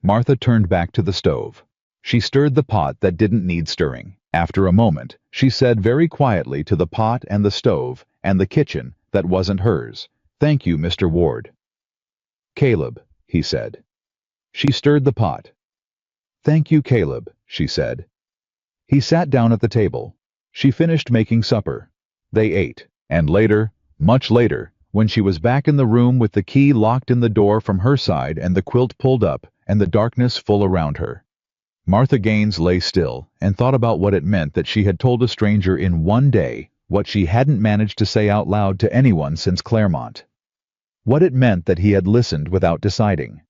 S1: Martha turned back to the stove. She stirred the pot that didn't need stirring. After a moment, she said very quietly to the pot and the stove and the kitchen that wasn't hers, Thank you, Mr. Ward. Caleb, he said. She stirred the pot. Thank you, Caleb, she said. He sat down at the table. She finished making supper. They ate, and later, much later, when she was back in the room with the key locked in the door from her side and the quilt pulled up and the darkness full around her, Martha Gaines lay still and thought about what it meant that she had told a stranger in one day what she hadn't managed to say out loud to anyone since Claremont. What it meant that he had listened without deciding.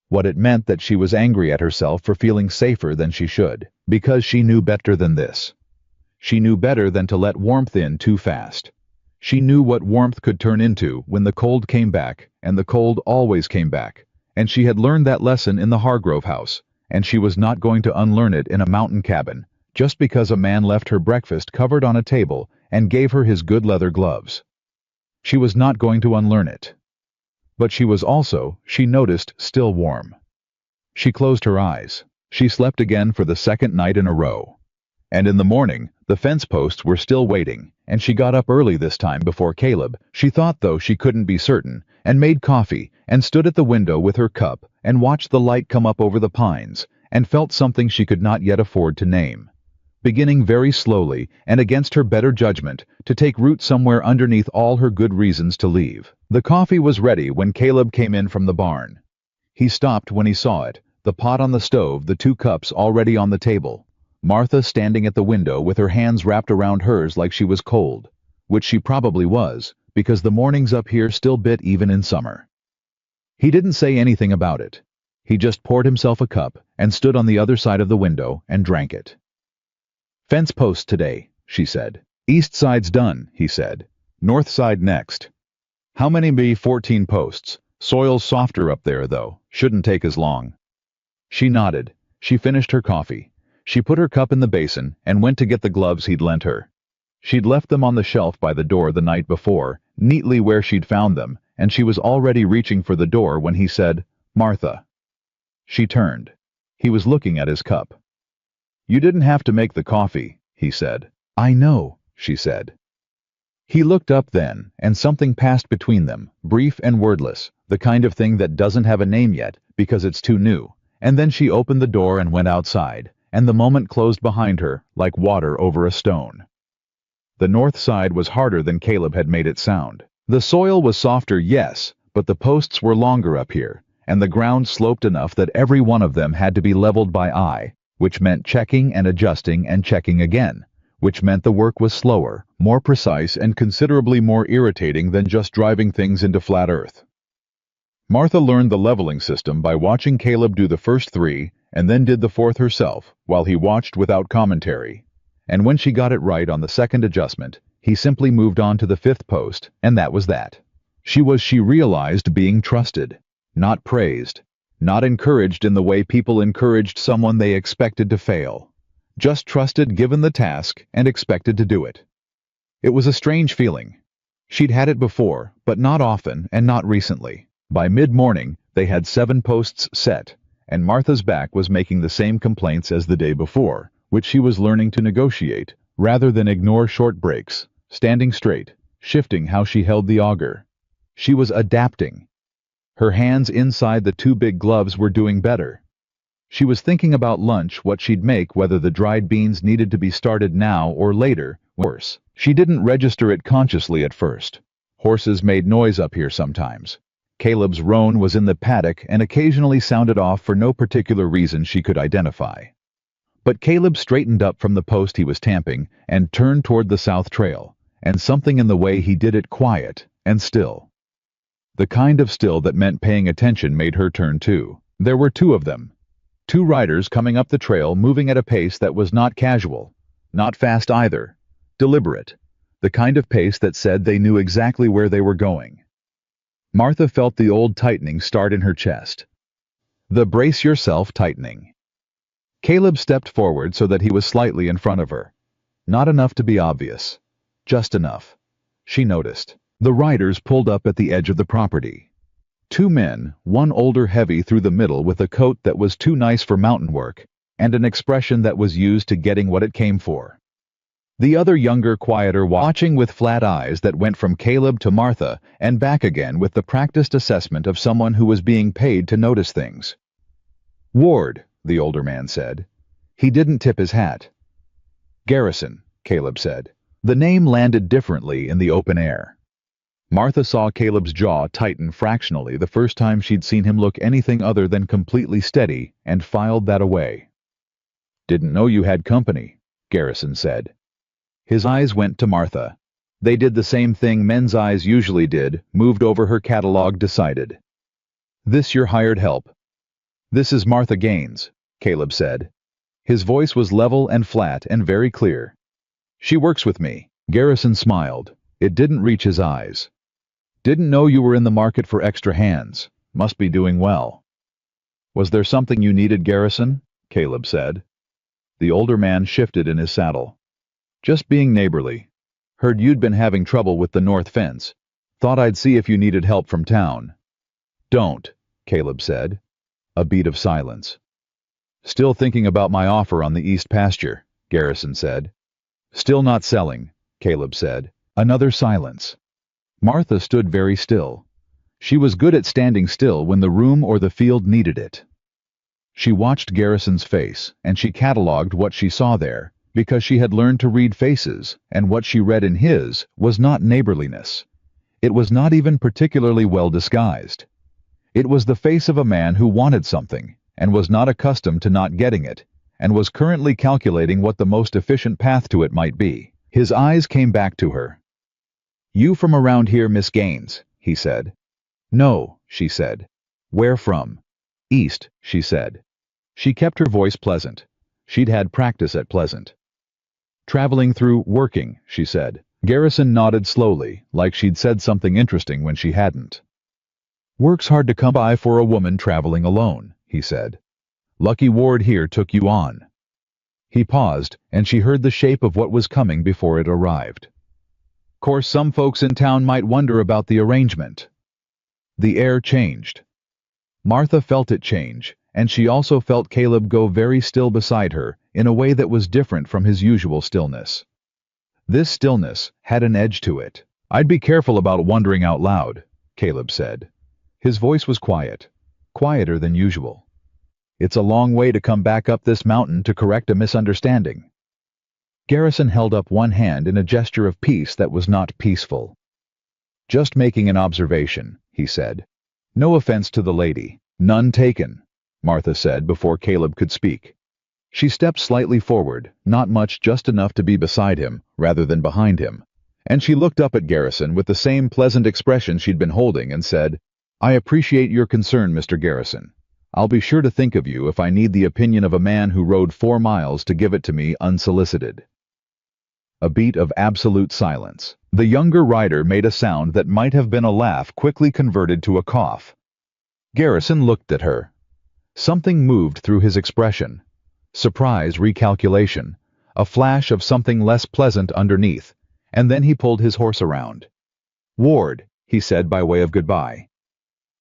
S1: What it meant that she was angry at herself for feeling safer than she should, because she knew better than this. She knew better than to let warmth in too fast. She knew what warmth could turn into when the cold came back, and the cold always came back, and she had learned that lesson in the Hargrove house, and she was not going to unlearn it in a mountain cabin, just because a man left her breakfast covered on a table and gave her his good leather gloves. She was not going to unlearn it. But she was also, she noticed, still warm. She closed her eyes. She slept again for the second night in a row. And in the morning, the fence posts were still waiting, and she got up early this time before Caleb, she thought though she couldn't be certain, and made coffee, and stood at the window with her cup, and watched the light come up over the pines, and felt something she could not yet afford to name, beginning very slowly, and against her better judgment, to take root somewhere underneath all her good reasons to leave. The coffee was ready when Caleb came in from the barn. He stopped when he saw it, the pot on the stove, the 2 cups already on the table. Martha standing at the window with her hands wrapped around hers like she was cold, which she probably was, because the mornings up here still bit even in summer. He didn't say anything about it. He just poured himself a cup and stood on the other side of the window and drank it. Fence post today, she said. East side's done, he said. North side next. How many be 14 posts? Soil's softer up there, though. Shouldn't take as long. She nodded. She finished her coffee. She put her cup in the basin and went to get the gloves he'd lent her. She'd left them on the shelf by the door the night before, neatly where she'd found them, and she was already reaching for the door when he said, Martha. She turned. He was looking at his cup. You didn't have to make the coffee, he said. I know, she said. He looked up then, and something passed between them, brief and wordless, the kind of thing that doesn't have a name yet because it's too new, and then she opened the door and went outside, and the moment closed behind her, like water over a stone. The north side was harder than Caleb had made it sound. The soil was softer, yes, but the posts were longer up here, and the ground sloped enough that every one of them had to be leveled by eye, which meant checking and adjusting and checking again, which meant the work was slower, more precise, and considerably more irritating than just driving things into flat earth. Martha learned the leveling system by watching Caleb do the first 3, and then did the 4th herself, while he watched without commentary. And when she got it right on the 2nd adjustment, he simply moved on to the 5th post, and that was that. She realized, being trusted, not praised, not encouraged in the way people encouraged someone they expected to fail. Just trusted, given the task, and expected to do it. It was a strange feeling. She'd had it before, but not often and not recently. By mid-morning, they had 7 posts set, and Martha's back was making the same complaints as the day before, which she was learning to negotiate, rather than ignore short breaks, standing straight, shifting how she held the auger. She was adapting. Her hands inside the two big gloves were doing better. She was thinking about lunch, what she'd make, whether the dried beans needed to be started now or later. Worse, she didn't register it consciously at first. Horses made noise up here sometimes. Caleb's roan was in the paddock and occasionally sounded off for no particular reason she could identify. But Caleb straightened up from the post he was tamping and turned toward the south trail, and something in the way he did it quiet and still. The kind of still that meant paying attention made her turn too. There were two of them. Two riders coming up the trail, moving at a pace that was not casual, not fast either, deliberate, the kind of pace that said they knew exactly where they were going. Martha felt the old tightening start in her chest. The brace yourself tightening. Caleb stepped forward so that he was slightly in front of her. Not enough to be obvious. Just enough. She noticed. The riders pulled up at the edge of the property. Two men, one older, heavy through the middle with a coat that was too nice for mountain work, and an expression that was used to getting what it came for. The other younger, quieter, watching with flat eyes that went from Caleb to Martha and back again with the practiced assessment of someone who was being paid to notice things. Ward, the older man said. He didn't tip his hat. Garrison, Caleb said. The name landed differently in the open air. Martha saw Caleb's jaw tighten fractionally the first time she'd seen him look anything other than completely steady, and filed that away. Didn't know you had company, Garrison said. His eyes went to Martha. They did the same thing men's eyes usually did, moved over her catalog, decided. This your hired help? This is Martha Gaines, Caleb said. His voice was level and flat and very clear. She works with me. Garrison smiled. It didn't reach his eyes. Didn't know you were in the market for extra hands. Must be doing well. Was there something you needed, Garrison? Caleb said. The older man shifted in his saddle. Just being neighborly. Heard you'd been having trouble with the north fence. Thought I'd see if you needed help from town. Don't, Caleb said. A beat of silence. Still thinking about my offer on the east pasture, Garrison said. Still not selling, Caleb said. Another silence. Martha stood very still. She was good at standing still when the room or the field needed it. She watched Garrison's face, and she catalogued what she saw there, because she had learned to read faces, and what she read in his was not neighborliness. It was not even particularly well disguised. It was the face of a man who wanted something, and was not accustomed to not getting it, and was currently calculating what the most efficient path to it might be. His eyes came back to her. You from around here, Miss Gaines, he said. No, she said. Where from? East, she said. She kept her voice pleasant. She'd had practice at pleasant. Traveling through working, she said. Garrison nodded slowly, like she'd said something interesting when she hadn't. Work's hard to come by for a woman traveling alone, he said. Lucky Ward here took you on. He paused, and she heard the shape of what was coming before it arrived. Course some folks in town might wonder about the arrangement. The air changed. Martha felt it change, and she also felt Caleb go very still beside her in a way that was different from his usual stillness. This stillness had an edge to it. I'd be careful about wondering out loud, Caleb said. His voice was quiet, quieter than usual. It's a long way to come back up this mountain to correct a misunderstanding. Garrison held up one hand in a gesture of peace that was not peaceful. Just making an observation, he said. No offense to the lady. None taken, Martha said before Caleb could speak. She stepped slightly forward, not much, just enough to be beside him, rather than behind him, and she looked up at Garrison with the same pleasant expression she'd been holding and said, I appreciate your concern, Mr. Garrison. I'll be sure to think of you if I need the opinion of a man who rode 4 miles to give it to me unsolicited. A beat of absolute silence. The younger rider made a sound that might have been a laugh quickly converted to a cough. Garrison looked at her. Something moved through his expression. Surprise, recalculation, a flash of something less pleasant underneath, and then he pulled his horse around. Ward, he said by way of goodbye.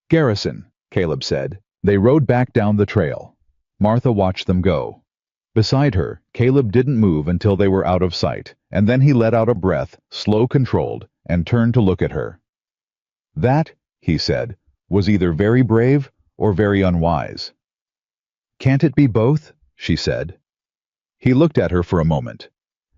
S1: Garrison, Caleb said. They rode back down the trail. Martha watched them go. Beside her, Caleb didn't move until they were out of sight, and then he let out a breath, slow, controlled, and turned to look at her. That, he said, was either very brave or very unwise. "Can't it be both?" she said. He looked at her for a moment.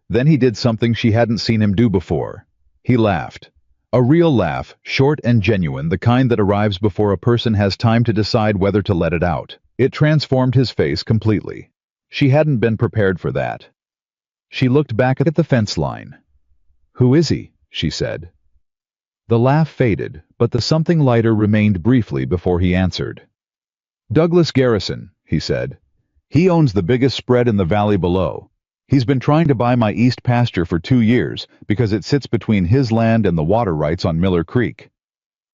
S1: Then he did something she hadn't seen him do before. He laughed. A real laugh, short and genuine, the kind that arrives before a person has time to decide whether to let it out. It transformed his face completely. She hadn't been prepared for that. She looked back at the fence line. "Who is he?" she said. The laugh faded, but the something lighter remained briefly before he answered. "Douglas Garrison," he said. "He owns the biggest spread in the valley below. He's been trying to buy my east pasture for 2 years because it sits between his land and the water rights on Miller Creek.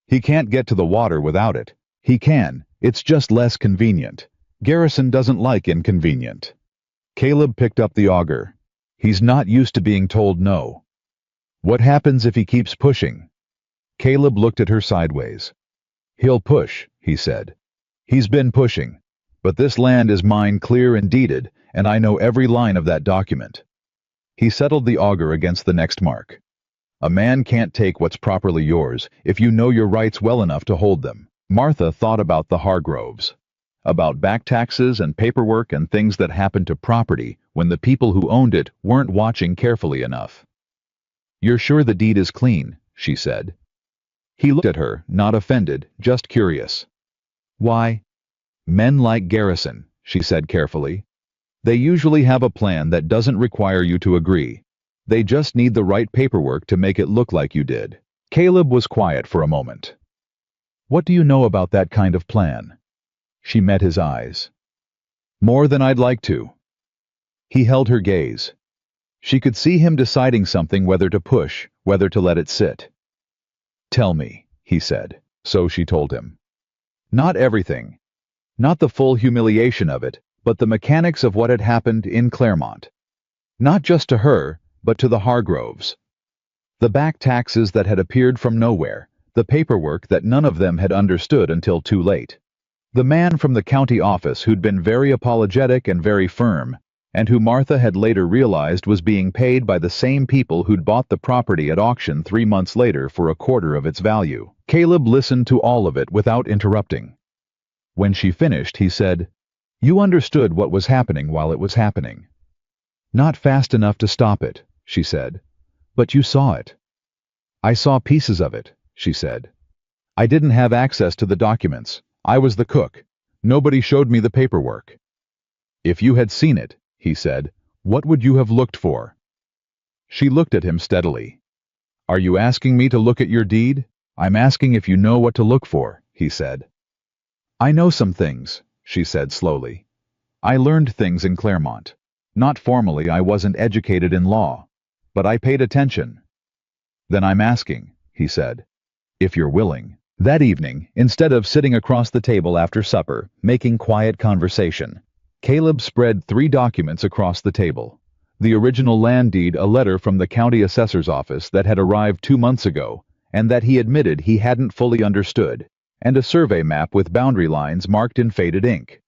S1: He can't get to the water without it. He can, it's just less convenient. Garrison doesn't like inconvenient." Caleb picked up the auger. He's not used to being told no. "What happens if he keeps pushing?" Caleb looked at her sideways. "He'll push," he said. "He's been pushing. But this land is mine clear and deeded, and I know every line of that document." He settled the auger against the next mark. "A man can't take what's properly yours if you know your rights well enough to hold them." Martha thought about the Hargroves, about back taxes and paperwork and things that happened to property when the people who owned it weren't watching carefully enough. "You're sure the deed is clean?" she said. He looked at her, not offended, just curious. "Why?" "Men like Garrison," she said carefully. "They usually have a plan that doesn't require you to agree. They just need the right paperwork to make it look like you did." Caleb was quiet for a moment. "What do you know about that kind of plan?" She met his eyes. "More than I'd like to." He held her gaze. She could see him deciding something, whether to push, whether to let it sit. "Tell me," he said. So she told him. Not everything. Not the full humiliation of it, but the mechanics of what had happened in Claremont. Not just to her, but to the Hargroves. The back taxes that had appeared from nowhere, the paperwork that none of them had understood until too late. The man from the county office who'd been very apologetic and very firm, and who Martha had later realized was being paid by the same people who'd bought the property at auction 3 months later for a quarter of its value. Caleb listened to all of it without interrupting. When she finished, he said, "You understood what was happening while it was happening." "Not fast enough to stop it," she said. "But you saw it." "I saw pieces of it," she said. "I didn't have access to the documents. I was the cook. Nobody showed me the paperwork." "If you had seen it," he said, "what would you have looked for?" She looked at him steadily. "Are you asking me to look at your deed? I'm asking if you know what to look for," he said. "I know some things," she said slowly. "I learned things in Claremont. Not formally, I wasn't educated in law. But I paid attention." "Then I'm asking," he said, "if you're willing." That evening, instead of sitting across the table after supper, making quiet conversation, Caleb spread 3 documents across the table. The original land deed, a letter from the county assessor's office that had arrived 2 months ago, and that he admitted he hadn't fully understood, and a survey map with boundary lines marked in faded ink.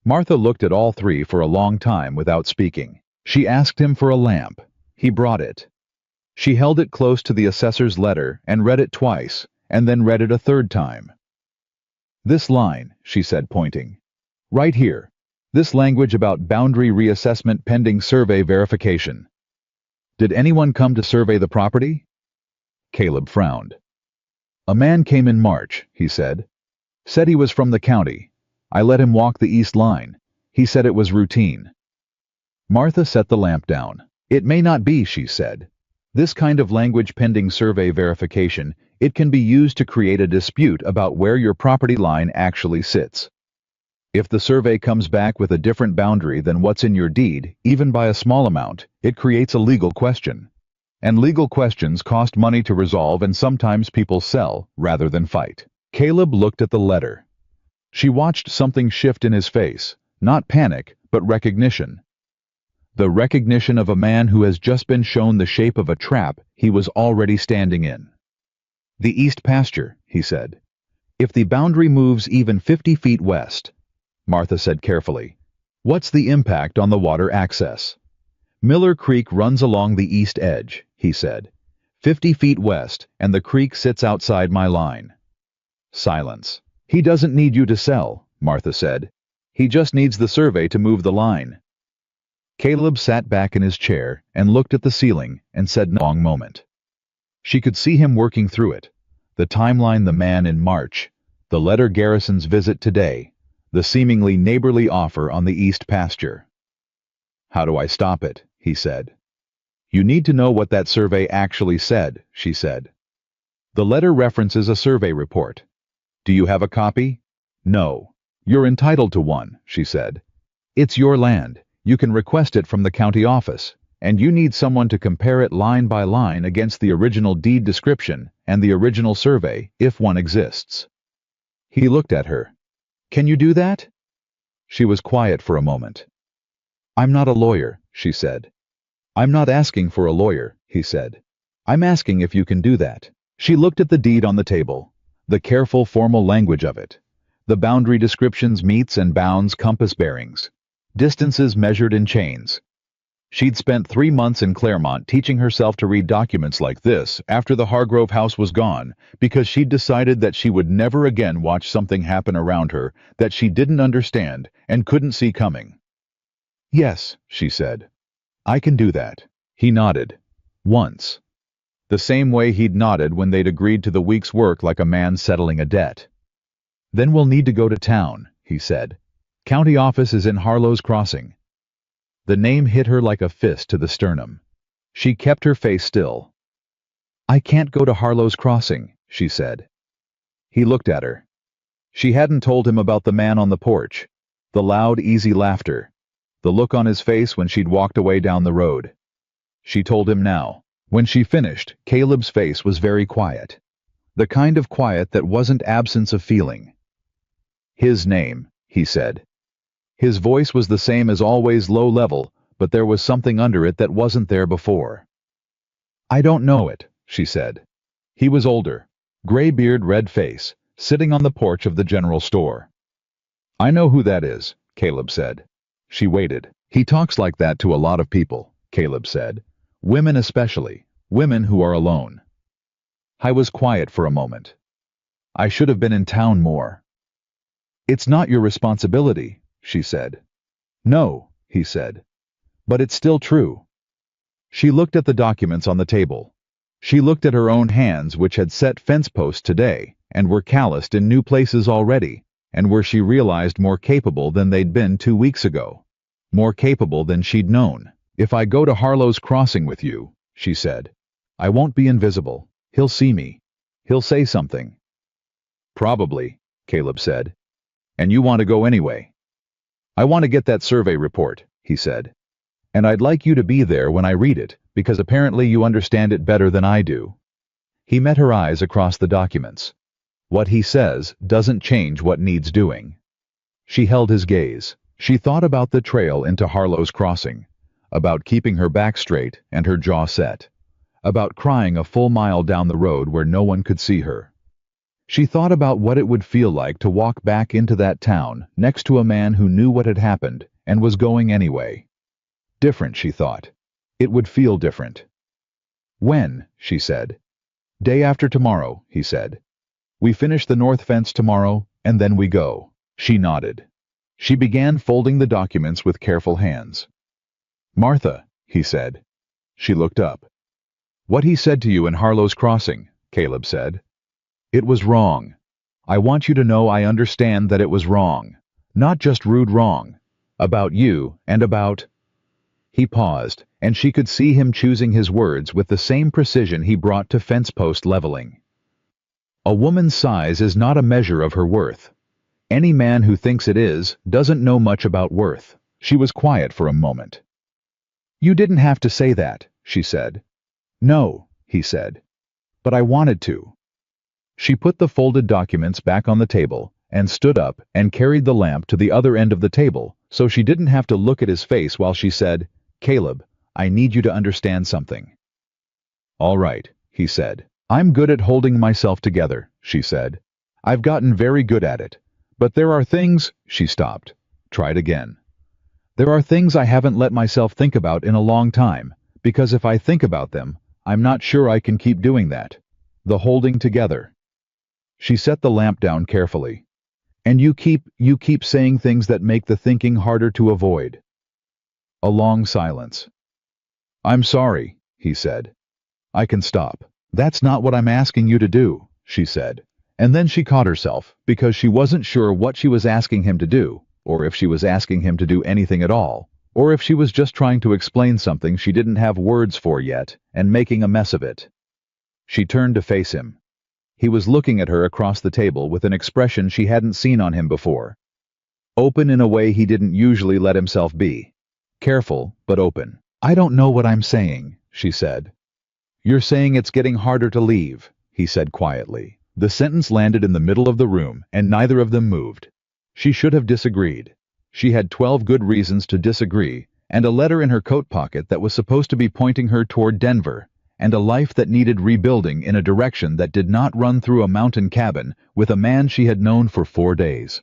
S1: Martha looked at all 3 for a long time without speaking. She asked him for a lamp. He brought it. She held it close to the assessor's letter and read it twice, and then read it a 3rd time. "This line," she said, pointing. "Right here. This language about boundary reassessment pending survey verification. Did anyone come to survey the property?" Caleb frowned. "A man came in March," he said. "Said he was from the county. I let him walk the east line. He said it was routine." Martha set the lamp down. "It may not be," she said. "This kind of language pending survey verification, it can be used to create a dispute about where your property line actually sits. If the survey comes back with a different boundary than what's in your deed, even by a small amount, it creates a legal question. And legal questions cost money to resolve, and sometimes people sell rather than fight." Caleb looked at the letter. She watched something shift in his face, not panic, but recognition. The recognition of a man who has just been shown the shape of a trap he was already standing in. "The east pasture," he said. "If the boundary moves even 50 feet west," Martha said carefully, "what's the impact on the water access?" "Miller Creek runs along the east edge," he said. 50 feet west, and the creek sits outside my line." Silence. He doesn't need you to sell, Martha said. He just needs the survey to move the line. Caleb sat back in his chair and looked at the ceiling and said no long moment. She could see him working through it. The timeline, the man in March, the letter Garrison's visit today, the seemingly neighborly offer on the east pasture. How do I stop it? He said. You need to know what that survey actually said, she said. The letter references a survey report. Do you have a copy? No. You're entitled to one, she said. It's your land. You can request it from the county office, and you need someone to compare it line by line against the original deed description and the original survey, if one exists. He looked at her. Can you do that? She was quiet for a moment. I'm not a lawyer, she said. I'm not asking for a lawyer, he said. I'm asking if you can do that. She looked at the deed on the table, the careful formal language of it, the boundary descriptions, meets and bounds, compass bearings, distances measured in chains. She'd spent 3 months in Claremont teaching herself to read documents like this after the Hargrove house was gone, because she'd decided that she would never again watch something happen around her that she didn't understand and couldn't see coming. Yes, she said. I can do that. He nodded. Once. The same way he'd nodded when they'd agreed to the week's work, like a man settling a debt. Then we'll need to go to town, he said. County office is in Harlow's Crossing. The name hit her like a fist to the sternum. She kept her face still. I can't go to Harlow's Crossing, she said. He looked at her. She hadn't told him about the man on the porch, the loud, easy laughter, the look on his face when she'd walked away down the road. She told him now. When she finished, Caleb's face was very quiet. The kind of quiet that wasn't absence of feeling. His name, he said. His voice was the same as always, low level, but there was something under it that wasn't there before. I don't know it, she said. He was older, gray beard, red face, sitting on the porch of the general store. I know who that is, Caleb said. She waited. He talks like that to a lot of people, Caleb said. Women especially, women who are alone. I was quiet for a moment. I should have been in town more. It's not your responsibility, she said. No, he said. But it's still true. She looked at the documents on the table. She looked at her own hands, which had set fence posts today and were calloused in new places already, and were, she realized, more capable than they'd been 2 weeks ago. More capable than she'd known. If I go to Harlow's Crossing with you, she said, I won't be invisible. He'll see me. He'll say something. Probably, Caleb said. And you want to go anyway. I want to get that survey report, he said. And I'd like you to be there when I read it, because apparently you understand it better than I do. He met her eyes across the documents. What he says doesn't change what needs doing. She held his gaze. She thought about the trail into Harlow's Crossing, about keeping her back straight and her jaw set, about crying a full mile down the road where no one could see her. She thought about what it would feel like to walk back into that town next to a man who knew what had happened and was going anyway. Different, she thought. It would feel different. When? She said. Day after tomorrow, he said. We finish the north fence tomorrow, and then we go. She nodded. She began folding the documents with careful hands. Martha, he said. She looked up. What he said to you in Harlow's Crossing, Caleb said. It was wrong. I want you to know I understand that it was wrong. Not just rude wrong. About you and about... He paused, and she could see him choosing his words with the same precision he brought to fence post leveling. A woman's size is not a measure of her worth. Any man who thinks it is doesn't know much about worth. She was quiet for a moment. You didn't have to say that, she said. No, he said. But I wanted to. She put the folded documents back on the table and stood up and carried the lamp to the other end of the table so she didn't have to look at his face while she said, Caleb, I need you to understand something. All right, he said. I'm good at holding myself together, she said. I've gotten very good at it. But there are things... She stopped. Tried again. There are things I haven't let myself think about in a long time, because if I think about them, I'm not sure I can keep doing that. The holding together. She set the lamp down carefully. And you keep saying things that make the thinking harder to avoid. A long silence. I'm sorry, he said. I can stop. That's not what I'm asking you to do, she said. And then she caught herself, because she wasn't sure what she was asking him to do, or if she was asking him to do anything at all, or if she was just trying to explain something she didn't have words for yet, and making a mess of it. She turned to face him. He was looking at her across the table with an expression she hadn't seen on him before. Open in a way he didn't usually let himself be. Careful, but open. I don't know what I'm saying, she said. You're saying it's getting harder to leave, he said quietly. The sentence landed in the middle of the room, and neither of them moved. She should have disagreed. She had 12 good reasons to disagree, and a letter in her coat pocket that was supposed to be pointing her toward Denver, and a life that needed rebuilding in a direction that did not run through a mountain cabin with a man she had known for 4 days.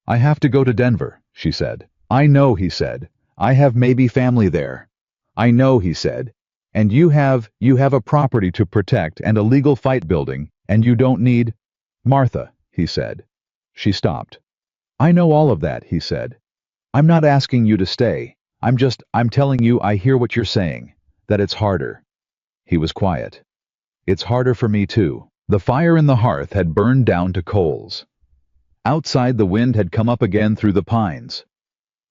S1: I have to go to Denver, she said. I know, he said. I have maybe family there. I know, he said. And you have a property to protect and a legal fight building, and you don't need... Martha, he said. She stopped. I know all of that, he said. I'm not asking you to stay. I'm telling you I hear what you're saying, that it's harder. He was quiet. It's harder for me too. The fire in the hearth had burned down to coals. Outside, the wind had come up again through the pines.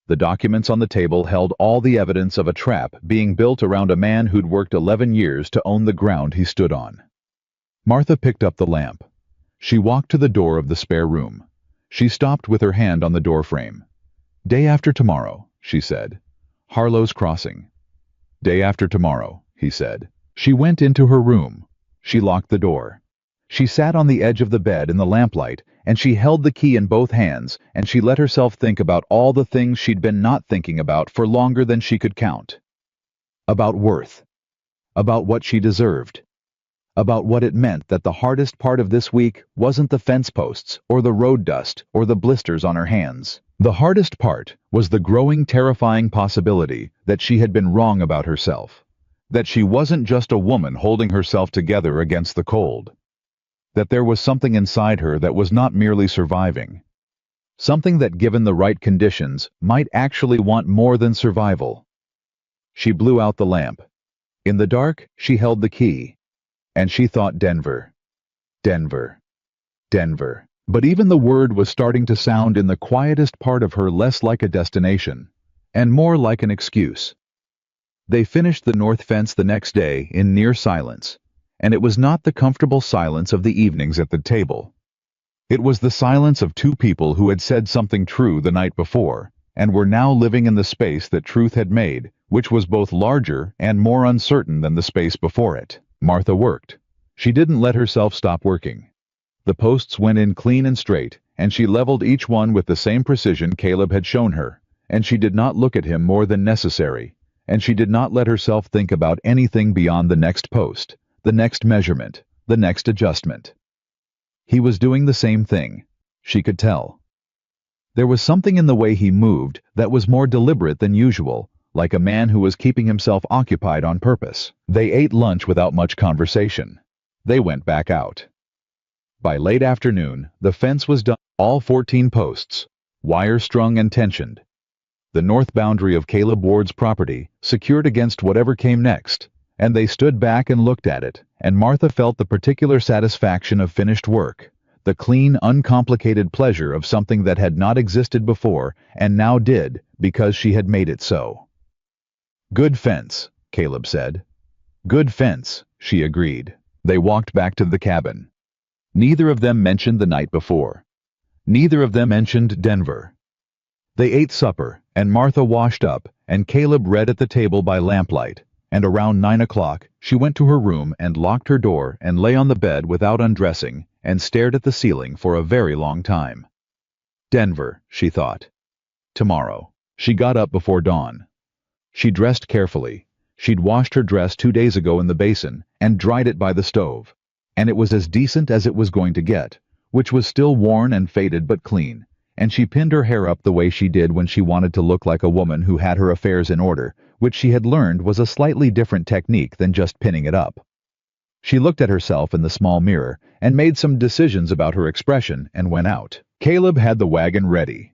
S1: The documents on the table held all the evidence of a trap being built around a man who'd worked 11 years to own the ground he stood on. Martha picked up the lamp. She walked to the door of the spare room. She stopped with her hand on the doorframe. Day after tomorrow, she said. Harlow's Crossing. Day after tomorrow, he said. She went into her room. She locked the door. She sat on the edge of the bed in the lamplight, and she held the key in both hands, and she let herself think about all the things she'd been not thinking about for longer than she could count. About worth. About what she deserved. About what it meant that the hardest part of this week wasn't the fence posts, or the road dust, or the blisters on her hands. The hardest part was the growing, terrifying possibility that she had been wrong about herself. That she wasn't just a woman holding herself together against the cold. That there was something inside her that was not merely surviving. Something that, given the right conditions, might actually want more than survival. She blew out the lamp. In the dark, she held the key. And she thought Denver. Denver. Denver. But even the word was starting to sound in the quietest part of her less like a destination, and more like an excuse. They finished the north fence the next day in near silence. And it was not the comfortable silence of the evenings at the table. It was the silence of two people who had said something true the night before, and were now living in the space that truth had made, which was both larger and more uncertain than the space before it. Martha worked. She didn't let herself stop working. The posts went in clean and straight, and she leveled each one with the same precision Caleb had shown her, and she did not look at him more than necessary, and she did not let herself think about anything beyond the next post. The next measurement, the next adjustment. He was doing the same thing. She could tell. There was something in the way he moved that was more deliberate than usual, like a man who was keeping himself occupied on purpose. They ate lunch without much conversation. They went back out. By late afternoon, the fence was done, all 14 posts, wire strung and tensioned. The north boundary of Caleb Ward's property, secured against whatever came next. And they stood back and looked at it, and Martha felt the particular satisfaction of finished work, the clean, uncomplicated pleasure of something that had not existed before and now did because she had made it so. Good fence, Caleb said. Good fence, she agreed. They walked back to the cabin. Neither of them mentioned the night before. Neither of them mentioned Denver. They ate supper, and Martha washed up, and Caleb read at the table by lamplight. And around 9 o'clock, she went to her room and locked her door and lay on the bed without undressing and stared at the ceiling for a very long time. Denver, she thought. Tomorrow. She got up before dawn. She dressed carefully. She'd washed her dress 2 days ago in the basin and dried it by the stove. And it was as decent as it was going to get, which was still worn and faded but clean. And she pinned her hair up the way she did when she wanted to look like a woman who had her affairs in order, which she had learned was a slightly different technique than just pinning it up. She looked at herself in the small mirror and made some decisions about her expression and went out. Caleb had the wagon ready.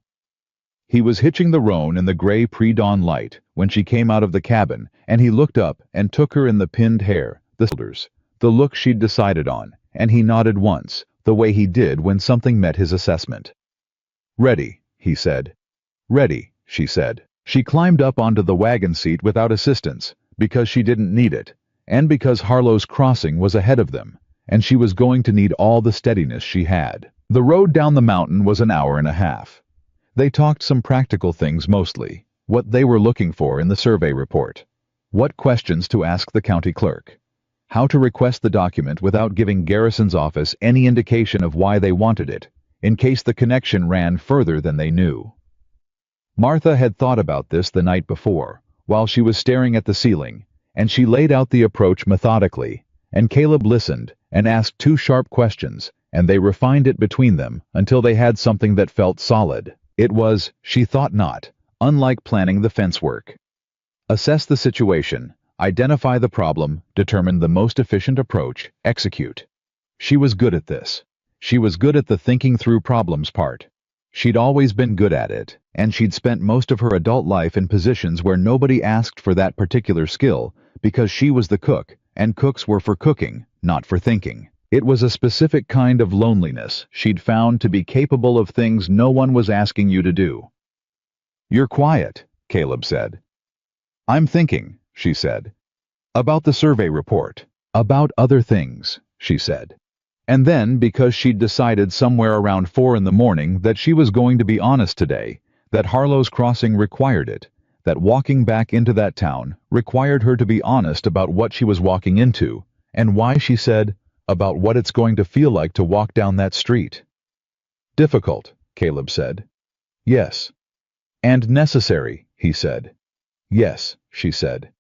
S1: He was hitching the roan in the gray pre-dawn light when she came out of the cabin, and he looked up and took her in the pinned hair, the shoulders, the look she'd decided on, and he nodded once, the way he did when something met his assessment. "Ready," he said. "Ready," she said. She climbed up onto the wagon seat without assistance, because she didn't need it, and because Harlow's Crossing was ahead of them, and she was going to need all the steadiness she had. The road down the mountain was an hour and a half. They talked some practical things mostly, what they were looking for in the survey report, what questions to ask the county clerk, how to request the document without giving Garrison's office any indication of why they wanted it, in case the connection ran further than they knew. Martha had thought about this the night before, while she was staring at the ceiling, and she laid out the approach methodically, and Caleb listened and asked two sharp questions, and they refined it between them until they had something that felt solid. It was, she thought not, unlike planning the fence work. Assess the situation, identify the problem, determine the most efficient approach, execute. She was good at this. She was good at the thinking through problems part. She'd always been good at it, and she'd spent most of her adult life in positions where nobody asked for that particular skill because she was the cook, and cooks were for cooking, not for thinking. It was a specific kind of loneliness she'd found to be capable of things no one was asking you to do. "You're quiet," Caleb said. "I'm thinking," she said. "About the survey report. About other things," she said. And then, because she'd decided somewhere around 4 in the morning that she was going to be honest today, that Harlow's Crossing required it, that walking back into that town required her to be honest about what she was walking into, and why, she said, about what it's going to feel like to walk down that street. "Difficult," Caleb said. "Yes." "And necessary," he said. "Yes," she said.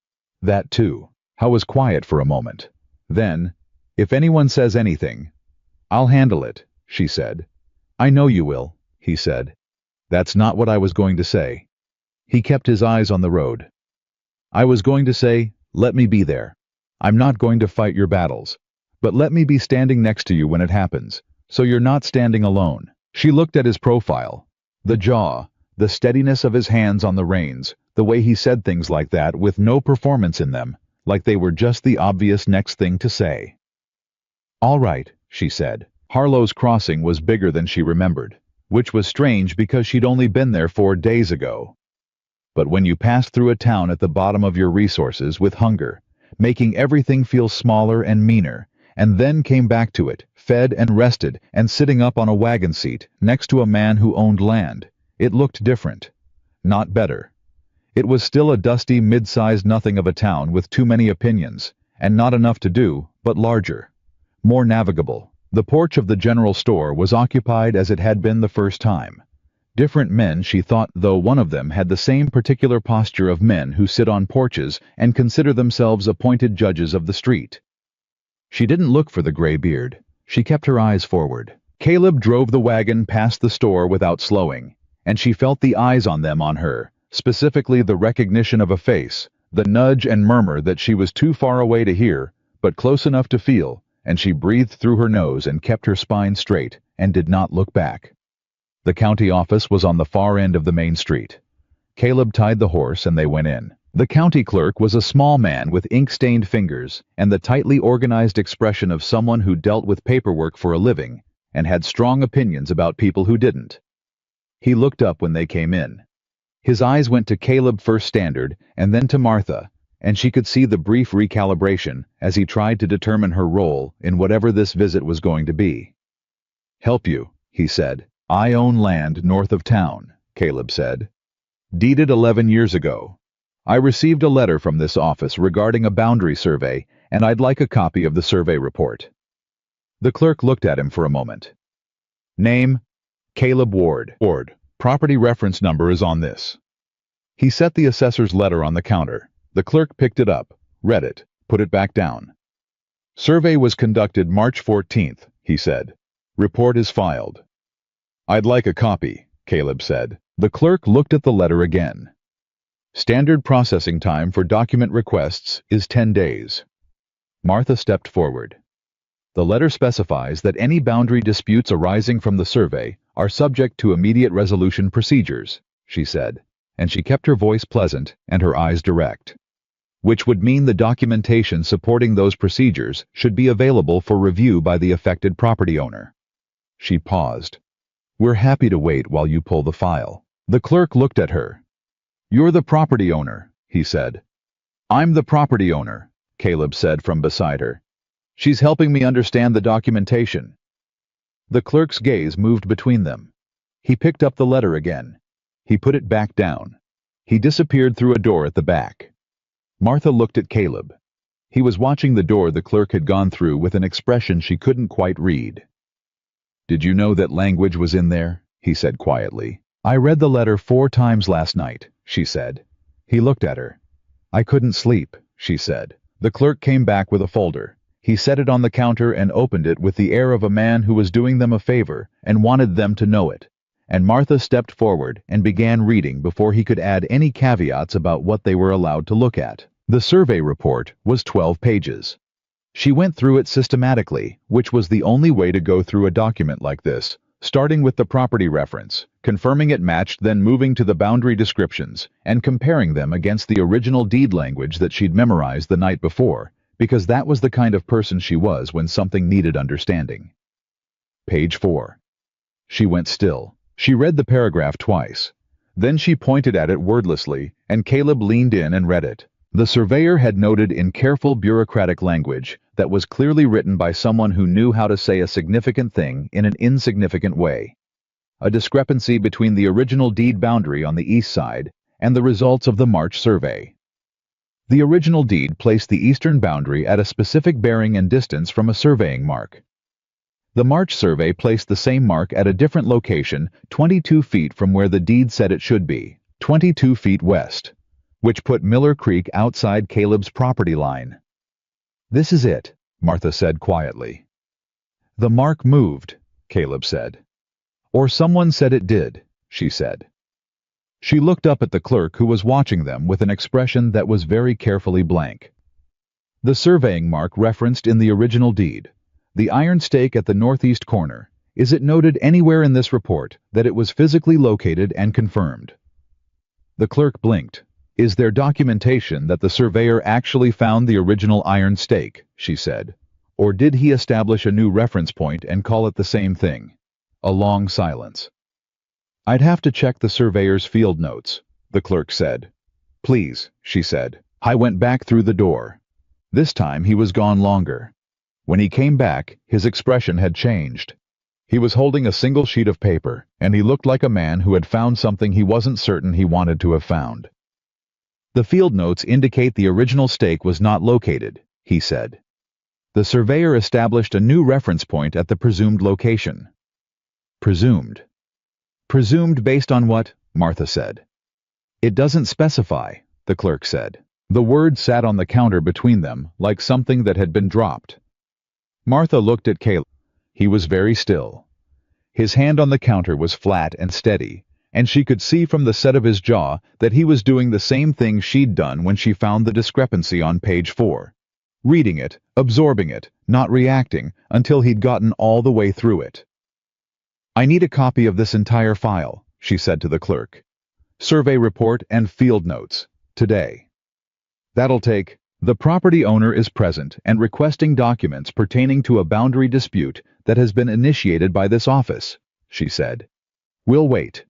S1: "That too." How was quiet for a moment. Then, "If anyone says anything, I'll handle it," she said. "I know you will," he said. "That's not what I was going to say." He kept his eyes on the road. "I was going to say, let me be there. I'm not going to fight your battles. But let me be standing next to you when it happens, so you're not standing alone." She looked at his profile. The jaw, the steadiness of his hands on the reins, the way he said things like that with no performance in them, like they were just the obvious next thing to say. "All right," she said. Harlow's Crossing was bigger than she remembered, which was strange because she'd only been there 4 days ago. But when you passed through a town at the bottom of your resources with hunger, making everything feel smaller and meaner, and then came back to it, fed and rested, and sitting up on a wagon seat next to a man who owned land, it looked different. Not better. It was still a dusty, mid-sized nothing of a town with too many opinions, and not enough to do, but larger. More navigable. The porch of the general store was occupied as it had been the first time. Different men, she thought, though one of them had the same particular posture of men who sit on porches and consider themselves appointed judges of the street. She didn't look for the gray beard. She kept her eyes forward. Caleb drove the wagon past the store without slowing, and she felt the eyes on them on her, specifically the recognition of a face, the nudge and murmur that she was too far away to hear, but close enough to feel, and she breathed through her nose and kept her spine straight and did not look back. The county office was on the far end of the main street. Caleb tied the horse and they went in. The county clerk was a small man with ink-stained fingers and the tightly organized expression of someone who dealt with paperwork for a living and had strong opinions about people who didn't. He looked up when they came in. His eyes went to Caleb first standard and then to Martha, and she could see the brief recalibration as he tried to determine her role in whatever this visit was going to be. "Help you," he said. "I own land north of town," Caleb said. "Deeded 11 years ago. I received a letter from this office regarding a boundary survey, and I'd like a copy of the survey report." The clerk looked at him for a moment. "Name? Caleb Ward. Property reference number is on this." He set the assessor's letter on the counter. The clerk picked it up, read it, put it back down. "Survey was conducted March 14th, he said. Report is filed." "I'd like a copy," Caleb said. The clerk looked at the letter again. "Standard processing time for document requests is 10 days. Martha stepped forward. The letter specifies that any boundary disputes arising from the survey are subject to immediate resolution procedures, she said, and she kept her voice pleasant and her eyes direct. Which would mean the documentation supporting those procedures should be available for review by the affected property owner. She paused. We're happy to wait while you pull the file. The clerk looked at her. You're the property owner, he said. I'm the property owner, Caleb said from beside her. She's helping me understand the documentation. The clerk's gaze moved between them. He picked up the letter again. He put it back down. He disappeared through a door at the back. Martha looked at Caleb. He was watching the door the clerk had gone through with an expression she couldn't quite read. Did you know that language was in there? He said quietly. I read the letter 4 times last night, she said. He looked at her. I couldn't sleep, she said. The clerk came back with a folder. He set it on the counter and opened it with the air of a man who was doing them a favor and wanted them to know it. And Martha stepped forward and began reading before he could add any caveats about what they were allowed to look at. The survey report was 12 pages. She went through it systematically, which was the only way to go through a document like this, starting with the property reference, confirming it matched, then moving to the boundary descriptions, and comparing them against the original deed language that she'd memorized the night before, because that was the kind of person she was when something needed understanding. Page 4. She went still. She read the paragraph twice. Then she pointed at it wordlessly, and Caleb leaned in and read it. The surveyor had noted in careful bureaucratic language that was clearly written by someone who knew how to say a significant thing in an insignificant way. A discrepancy between the original deed boundary on the east side and the results of the March survey. The original deed placed the eastern boundary at a specific bearing and distance from a surveying mark. The March survey placed the same mark at a different location 22 feet from where the deed said it should be, 22 feet west, which put Miller Creek outside Caleb's property line. This is it, Martha said quietly. The mark moved, Caleb said. Or someone said it did, she said. She looked up at the clerk who was watching them with an expression that was very carefully blank. The surveying mark referenced in the original deed, the iron stake at the northeast corner, is it noted anywhere in this report that it was physically located and confirmed? The clerk blinked. Is there documentation that the surveyor actually found the original iron stake, she said, or did he establish a new reference point and call it the same thing? A long silence. I'd have to check the surveyor's field notes, the clerk said. Please, she said. I went back through the door. This time he was gone longer. When he came back, his expression had changed. He was holding a single sheet of paper, and he looked like a man who had found something he wasn't certain he wanted to have found. The field notes indicate the original stake was not located, he said. The surveyor established a new reference point at the presumed location. Presumed. Presumed based on what? Martha said. It doesn't specify, the clerk said. The word sat on the counter between them like something that had been dropped. Martha looked at Caleb. He was very still. His hand on the counter was flat and steady, and she could see from the set of his jaw that he was doing the same thing she'd done when she found the discrepancy on page 4. Reading it, absorbing it, not reacting until he'd gotten all the way through it. I need a copy of this entire file, she said to the clerk. Survey report and field notes, today. That'll take. The property owner is present and requesting documents pertaining to a boundary dispute that has been initiated by this office, she said. We'll wait.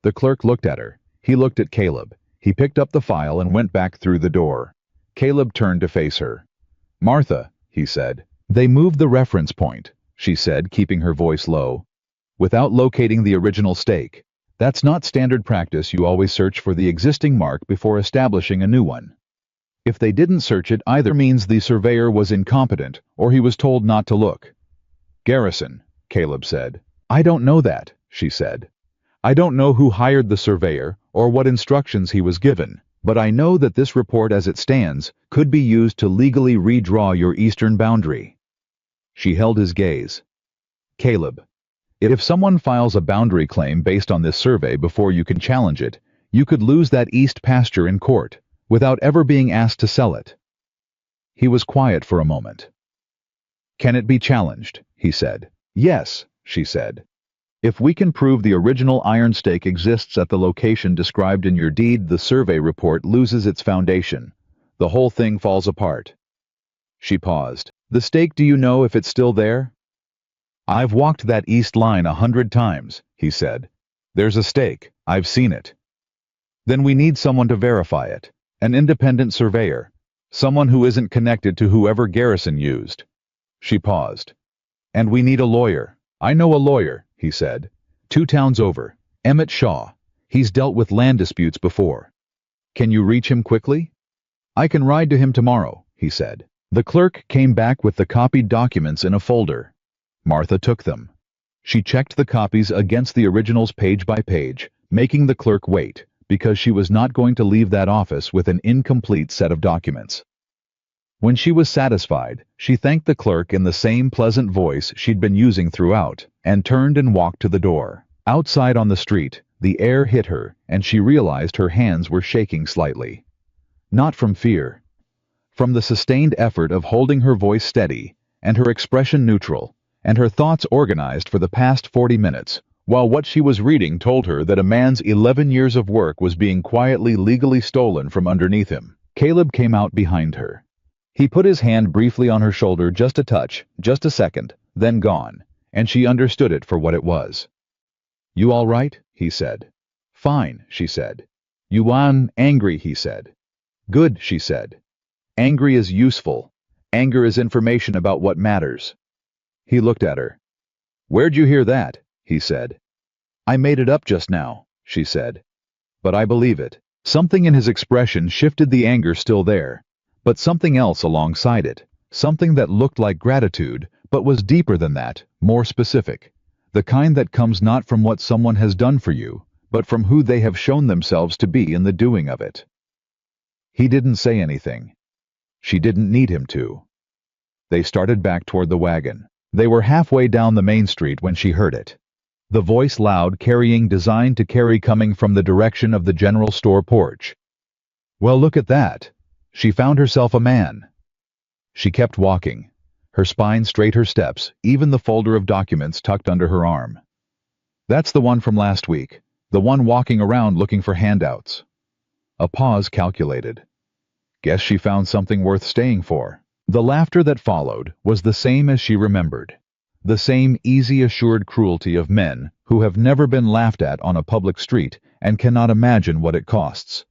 S1: The clerk looked at her. He looked at Caleb. He picked up the file and went back through the door. Caleb turned to face her. Martha, he said. They moved the reference point, she said, keeping her voice low. Without locating the original stake. That's not standard practice. You always search for the existing mark before establishing a new one. If they didn't search it, either means the surveyor was incompetent or he was told not to look. Garrison, Caleb said. I don't know that, she said. I don't know who hired the surveyor or what instructions he was given, but I know that this report as it stands could be used to legally redraw your eastern boundary. She held his gaze. Caleb, if someone files a boundary claim based on this survey before you can challenge it, you could lose that east pasture in court without ever being asked to sell it. He was quiet for a moment. "Can it be challenged?" he said. "Yes," she said. "If we can prove the original iron stake exists at the location described in your deed, the survey report loses its foundation. The whole thing falls apart." She paused. "The stake, do you know if it's still there?" "I've walked that east line 100 times," he said. "There's a stake. I've seen it." "Then we need someone to verify it. An independent surveyor. Someone who isn't connected to whoever Garrison used." She paused. "And we need a lawyer. I know a lawyer," he said. "2 towns over. Emmett Shaw. He's dealt with land disputes before. Can you reach him quickly?" "I can ride to him tomorrow," he said. The clerk came back with the copied documents in a folder. Martha took them. She checked the copies against the originals page by page, making the clerk wait, because she was not going to leave that office with an incomplete set of documents. When she was satisfied, she thanked the clerk in the same pleasant voice she'd been using throughout, and turned and walked to the door. Outside on the street, the air hit her, and she realized her hands were shaking slightly. Not from fear. From the sustained effort of holding her voice steady, and her expression neutral, and her thoughts organized for the past 40 minutes, while what she was reading told her that a man's 11 years of work was being quietly legally stolen from underneath him. Caleb came out behind her. He put his hand briefly on her shoulder, just a touch, just a second, then gone, and she understood it for what it was. "You all right?" he said. "Fine," she said. "You angry?" he said. "Good," she said. "Angry is useful. Anger is information about what matters." He looked at her. "Where'd you hear that?" he said. "I made it up just now," she said. "But I believe it." Something in his expression shifted the anger still there, but something else alongside it, something that looked like gratitude, but was deeper than that, more specific, the kind that comes not from what someone has done for you, but from who they have shown themselves to be in the doing of it. He didn't say anything. She didn't need him to. They started back toward the wagon. They were halfway down the main street when she heard it. The voice loud, carrying, designed to carry, coming from the direction of the general store porch. "Well, look at that." She found herself a man. She kept walking, her spine straight, her steps, even the folder of documents tucked under her arm. "That's the one from last week, the one walking around looking for handouts." A pause, calculated. Guess she found something worth staying for. The laughter that followed was the same as she remembered. The same easy, assured cruelty of men who have never been laughed at on a public street and cannot imagine what it costs.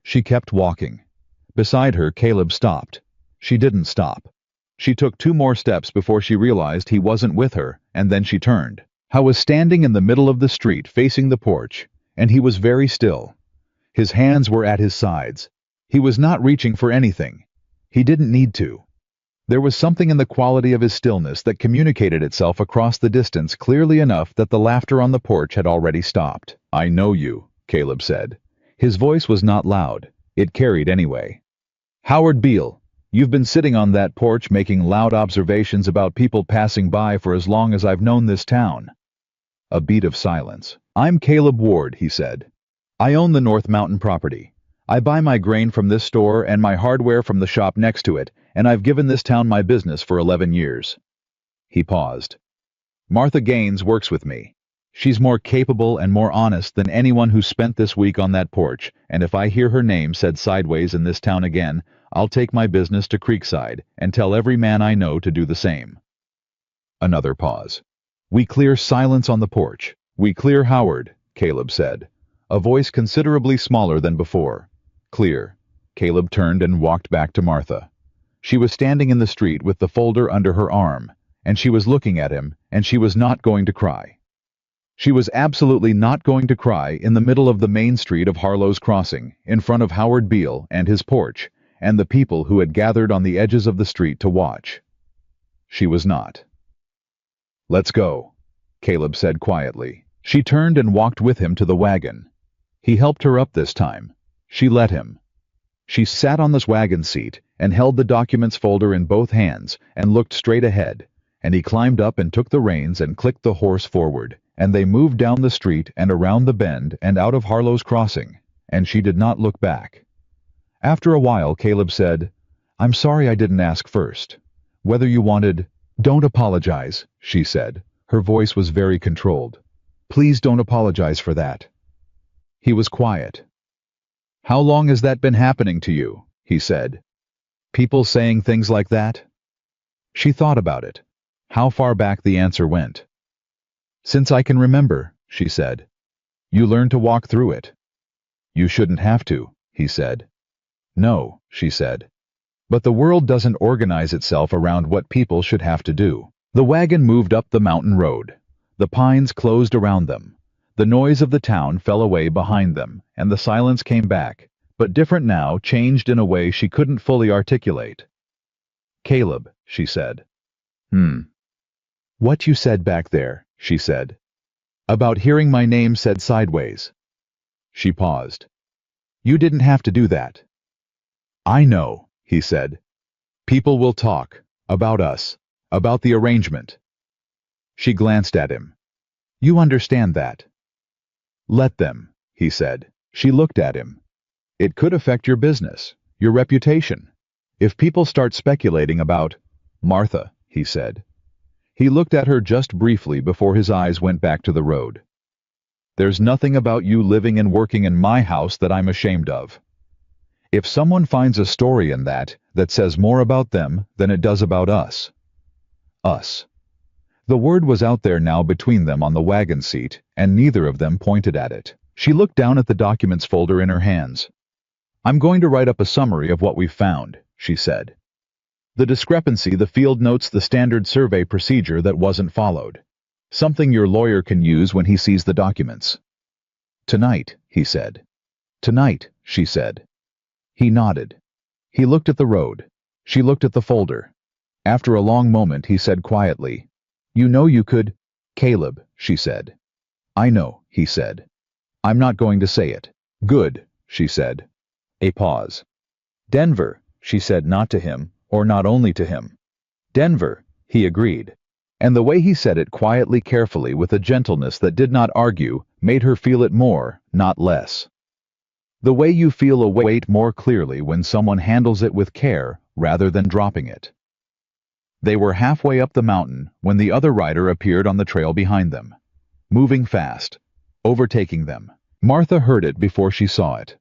S1: She kept walking. Beside her, Caleb stopped. She didn't stop. She took 2 more steps before she realized he wasn't with her, and then she turned. He was standing in the middle of the street facing the porch, and he was very still. His hands were at his sides. He was not reaching for anything. He didn't need to. There was something in the quality of his stillness that communicated itself across the distance clearly enough that the laughter on the porch had already stopped. "I know you," Caleb said. His voice was not loud. It carried anyway. "Howard Beale, you've been sitting on that porch making loud observations about people passing by for as long as I've known this town." A beat of silence. "I'm Caleb Ward," he said. "I own the North Mountain property. I buy my grain from this store and my hardware from the shop next to it, and I've given this town my business for 11 years. He paused. "Martha Gaines works with me. She's more capable and more honest than anyone who spent this week on that porch, and if I hear her name said sideways in this town again, I'll take my business to Creekside and tell every man I know to do the same." Another pause. "We clear silence on the porch. We clear, Howard," Caleb said, a voice considerably smaller than before. "Clear." Caleb turned and walked back to Martha. She was standing in the street with the folder under her arm, and she was looking at him, and she was not going to cry. She was absolutely not going to cry in the middle of the main street of Harlow's Crossing, in front of Howard Beale and his porch, and the people who had gathered on the edges of the street to watch. She was not. "Let's go," Caleb said quietly. She turned and walked with him to the wagon. He helped her up this time. She let him. She sat on this wagon seat and held the documents folder in both hands and looked straight ahead, and he climbed up and took the reins and clicked the horse forward, and they moved down the street and around the bend and out of Harlow's Crossing, and she did not look back. After a while, Caleb said, I'm sorry I didn't ask first. Whether you wanted— Don't apologize, she said. Her voice was very controlled. Please don't apologize for that. He was quiet. How long has that been happening to you? He said. People saying things like that? She thought about it. How far back the answer went. Since I can remember, she said. You learned to walk through it. You shouldn't have to, he said. No, she said. But the world doesn't organize itself around what people should have to do. The wagon moved up the mountain road. The pines closed around them. The noise of the town fell away behind them, and the silence came back, but different now, changed in a way she couldn't fully articulate. Caleb, she said. What you said back there, she said. About hearing my name said sideways. She paused. You didn't have to do that. I know, he said. People will talk. About us. About the arrangement. She glanced at him. You understand that. Let them, he said. She looked at him. It could affect your business, your reputation. If people start speculating about— Martha, he said. He looked at her just briefly before his eyes went back to the road. There's nothing about you living and working in my house that I'm ashamed of. If someone finds a story in that says more about them than it does about us. Us. The word was out there now between them on the wagon seat, and neither of them pointed at it. She looked down at the documents folder in her hands. I'm going to write up a summary of what we've found, she said. The discrepancy, the field notes, the standard survey procedure that wasn't followed. Something your lawyer can use when he sees the documents. Tonight, he said. Tonight, she said. He nodded. He looked at the road. She looked at the folder. After a long moment, he said quietly, You know you could— Caleb, she said. I know, he said. I'm not going to say it. Good, she said. A pause. Denver, she said, not to him, or not only to him. Denver, he agreed. And the way he said it quietly, carefully, with a gentleness that did not argue, made her feel it more, not less. The way you feel a weight more clearly when someone handles it with care rather than dropping it. They were halfway up the mountain when the other rider appeared on the trail behind them, moving fast, overtaking them. Martha heard it before she saw it.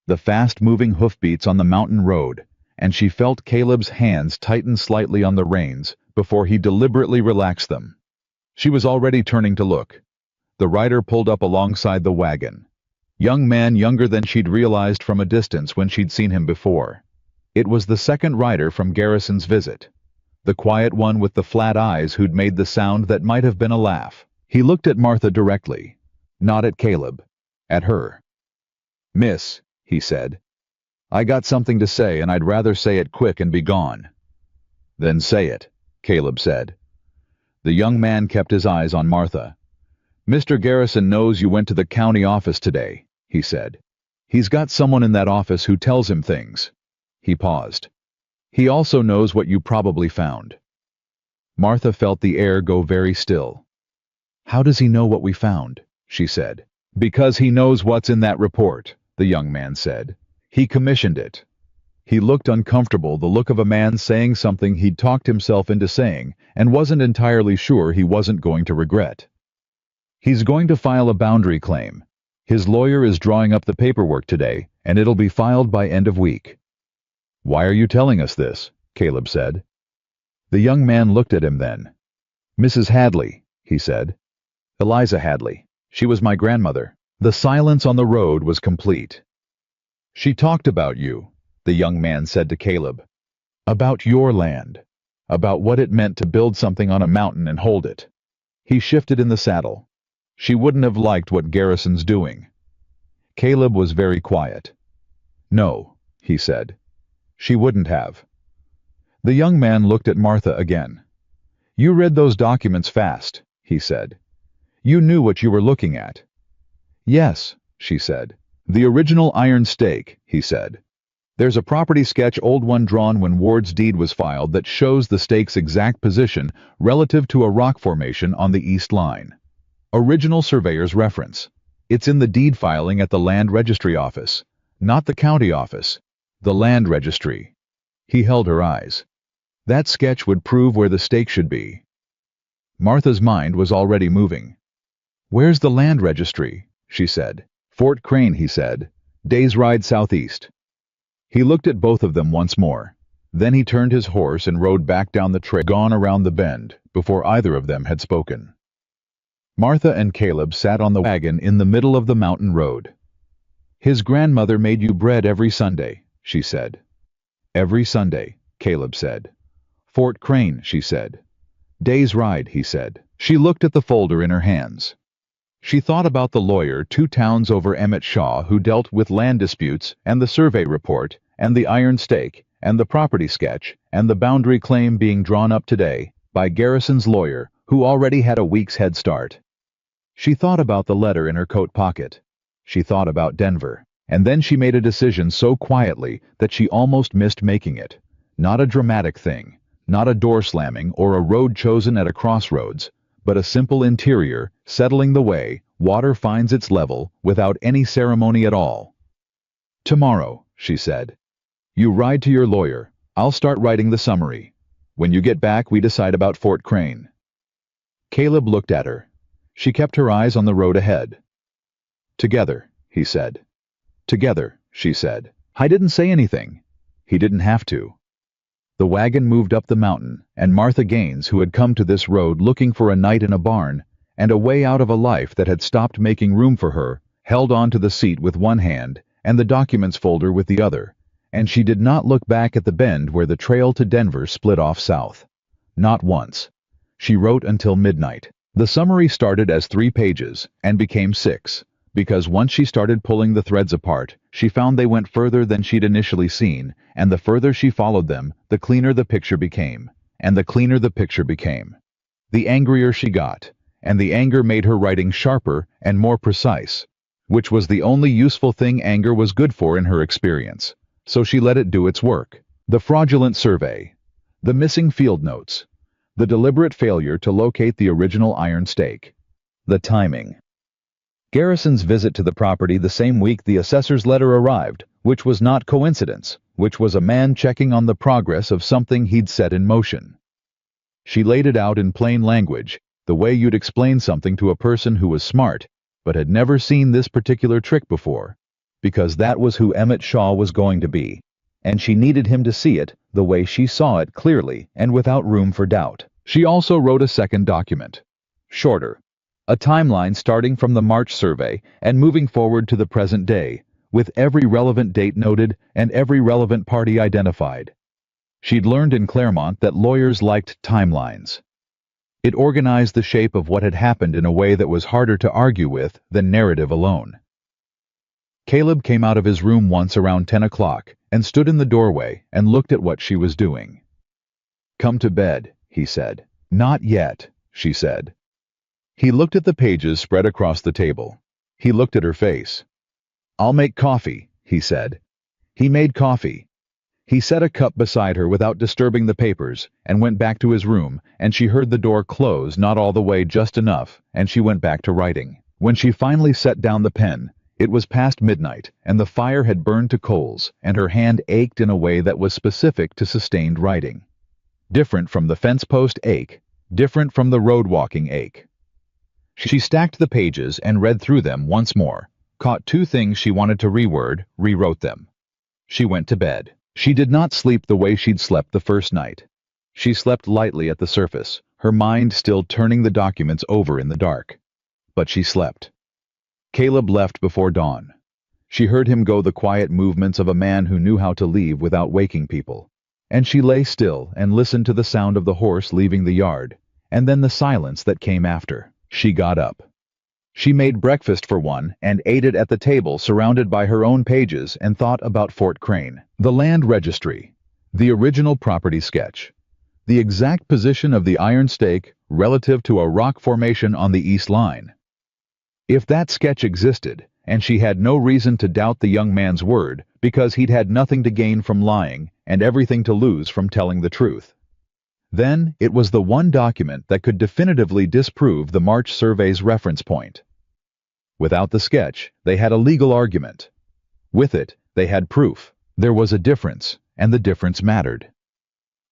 S1: The fast-moving hoofbeats on the mountain road, and she felt Caleb's hands tighten slightly on the reins before he deliberately relaxed them. She was already turning to look. The rider pulled up alongside the wagon. Young man, younger than she'd realized from a distance when she'd seen him before. It was the second rider from Garrison's visit. The quiet one with the flat eyes who'd made the sound that might have been a laugh. He looked at Martha directly, not at Caleb, at her. Miss, he said. I got something to say, and I'd rather say it quick and be gone. Then say it, Caleb said. The young man kept his eyes on Martha. Mr. Garrison knows you went to the county office today, he said. He's got someone in that office who tells him things. He paused. He also knows what you probably found. Martha felt the air go very still. How does he know what we found? She said. Because he knows what's in that report, the young man said. He commissioned it. He looked uncomfortable, the look of a man saying something he'd talked himself into saying and wasn't entirely sure he wasn't going to regret. He's going to file a boundary claim. His lawyer is drawing up the paperwork today, and it'll be filed by end of week. Why are you telling us this? Caleb said. The young man looked at him then. Mrs. Hadley, he said. Eliza Hadley. She was my grandmother. The silence on the road was complete. She talked about you, the young man said to Caleb. About your land. About what it meant to build something on a mountain and hold it. He shifted in the saddle. She wouldn't have liked what Garrison's doing. Caleb was very quiet. No, he said. She wouldn't have. The young man looked at Martha again. You read those documents fast, he said. You knew what you were looking at. Yes, she said. The original iron stake, he said. There's a property sketch, old one drawn when Ward's deed was filed, that shows the stake's exact position relative to a rock formation on the east line. Original surveyor's reference. It's in the deed filing at the land registry office, not the county office, the land registry. He held her eyes. That sketch would prove where the stake should be. Martha's mind was already moving. "Where's the land registry?" she said. "Fort Crane," he said. "Day's ride southeast." He looked at both of them once more. Then he turned his horse and rode back down the trail, gone around the bend, before either of them had spoken. Martha and Caleb sat on the wagon in the middle of the mountain road. "His grandmother made you bread every Sunday," she said. "Every Sunday," Caleb said. "Fort Crane," she said. "Day's ride," he said. She looked at the folder in her hands. She thought about the lawyer 2 towns over, Emmett Shaw, who dealt with land disputes, and the survey report, and the iron stake, and the property sketch, and the boundary claim being drawn up today by Garrison's lawyer, who already had a week's head start. She thought about the letter in her coat pocket. She thought about Denver. And then she made a decision so quietly that she almost missed making it. Not a dramatic thing, not a door slamming or a road chosen at a crossroads, but a simple interior, settling the way water finds its level without any ceremony at all. "Tomorrow," she said. "You ride to your lawyer. I'll start writing the summary. When you get back, we decide about Fort Crane." Caleb looked at her. She kept her eyes on the road ahead. "Together," he said. "Together," she said. I didn't say anything. He didn't have to. The wagon moved up the mountain, and Martha Gaines, who had come to this road looking for a night in a barn, and a way out of a life that had stopped making room for her, held on to the seat with one hand, and the documents folder with the other, and she did not look back at the bend where the trail to Denver split off south. Not once. She wrote until midnight. The summary started as 3 pages, and became 6. Because once she started pulling the threads apart, she found they went further than she'd initially seen, and the further she followed them, the cleaner the picture became, and the cleaner the picture became. The angrier she got, and the anger made her writing sharper and more precise, which was the only useful thing anger was good for in her experience. So she let it do its work. The fraudulent survey, the missing field notes, the deliberate failure to locate the original iron stake, the timing. Garrison's visit to the property the same week the assessor's letter arrived, which was not coincidence, which was a man checking on the progress of something he'd set in motion. She laid it out in plain language, the way you'd explain something to a person who was smart, but had never seen this particular trick before, because that was who Emmett Shaw was going to be, and she needed him to see it the way she saw it clearly and without room for doubt. She also wrote a second document, shorter. A timeline starting from the March survey and moving forward to the present day, with every relevant date noted and every relevant party identified. She'd learned in Claremont that lawyers liked timelines. It organized the shape of what had happened in a way that was harder to argue with than narrative alone. Caleb came out of his room once around 10 o'clock and stood in the doorway and looked at what she was doing. "Come to bed," he said. "Not yet," she said. He looked at the pages spread across the table. He looked at her face. "I'll make coffee," he said. He made coffee. He set a cup beside her without disturbing the papers, and went back to his room, and she heard the door close not all the way, just enough, and she went back to writing. When she finally set down the pen, it was past midnight, and the fire had burned to coals, and her hand ached in a way that was specific to sustained writing. Different from the fence post ache, different from the road walking ache. She stacked the pages and read through them once more, caught 2 things she wanted to reword, rewrote them. She went to bed. She did not sleep the way she'd slept the first night. She slept lightly at the surface, her mind still turning the documents over in the dark. But she slept. Caleb left before dawn. She heard him go the quiet movements of a man who knew how to leave without waking people. And she lay still and listened to the sound of the horse leaving the yard, and then the silence that came after. She got up. She made breakfast for one and ate it at the table surrounded by her own pages and thought about Fort Crane, the land registry, the original property sketch, the exact position of the iron stake relative to a rock formation on the east line. If that sketch existed, and she had no reason to doubt the young man's word because he'd had nothing to gain from lying and everything to lose from telling the truth, then it was the one document that could definitively disprove the March survey's reference point. Without the sketch, they had a legal argument. With it, they had proof. There was a difference, and the difference mattered.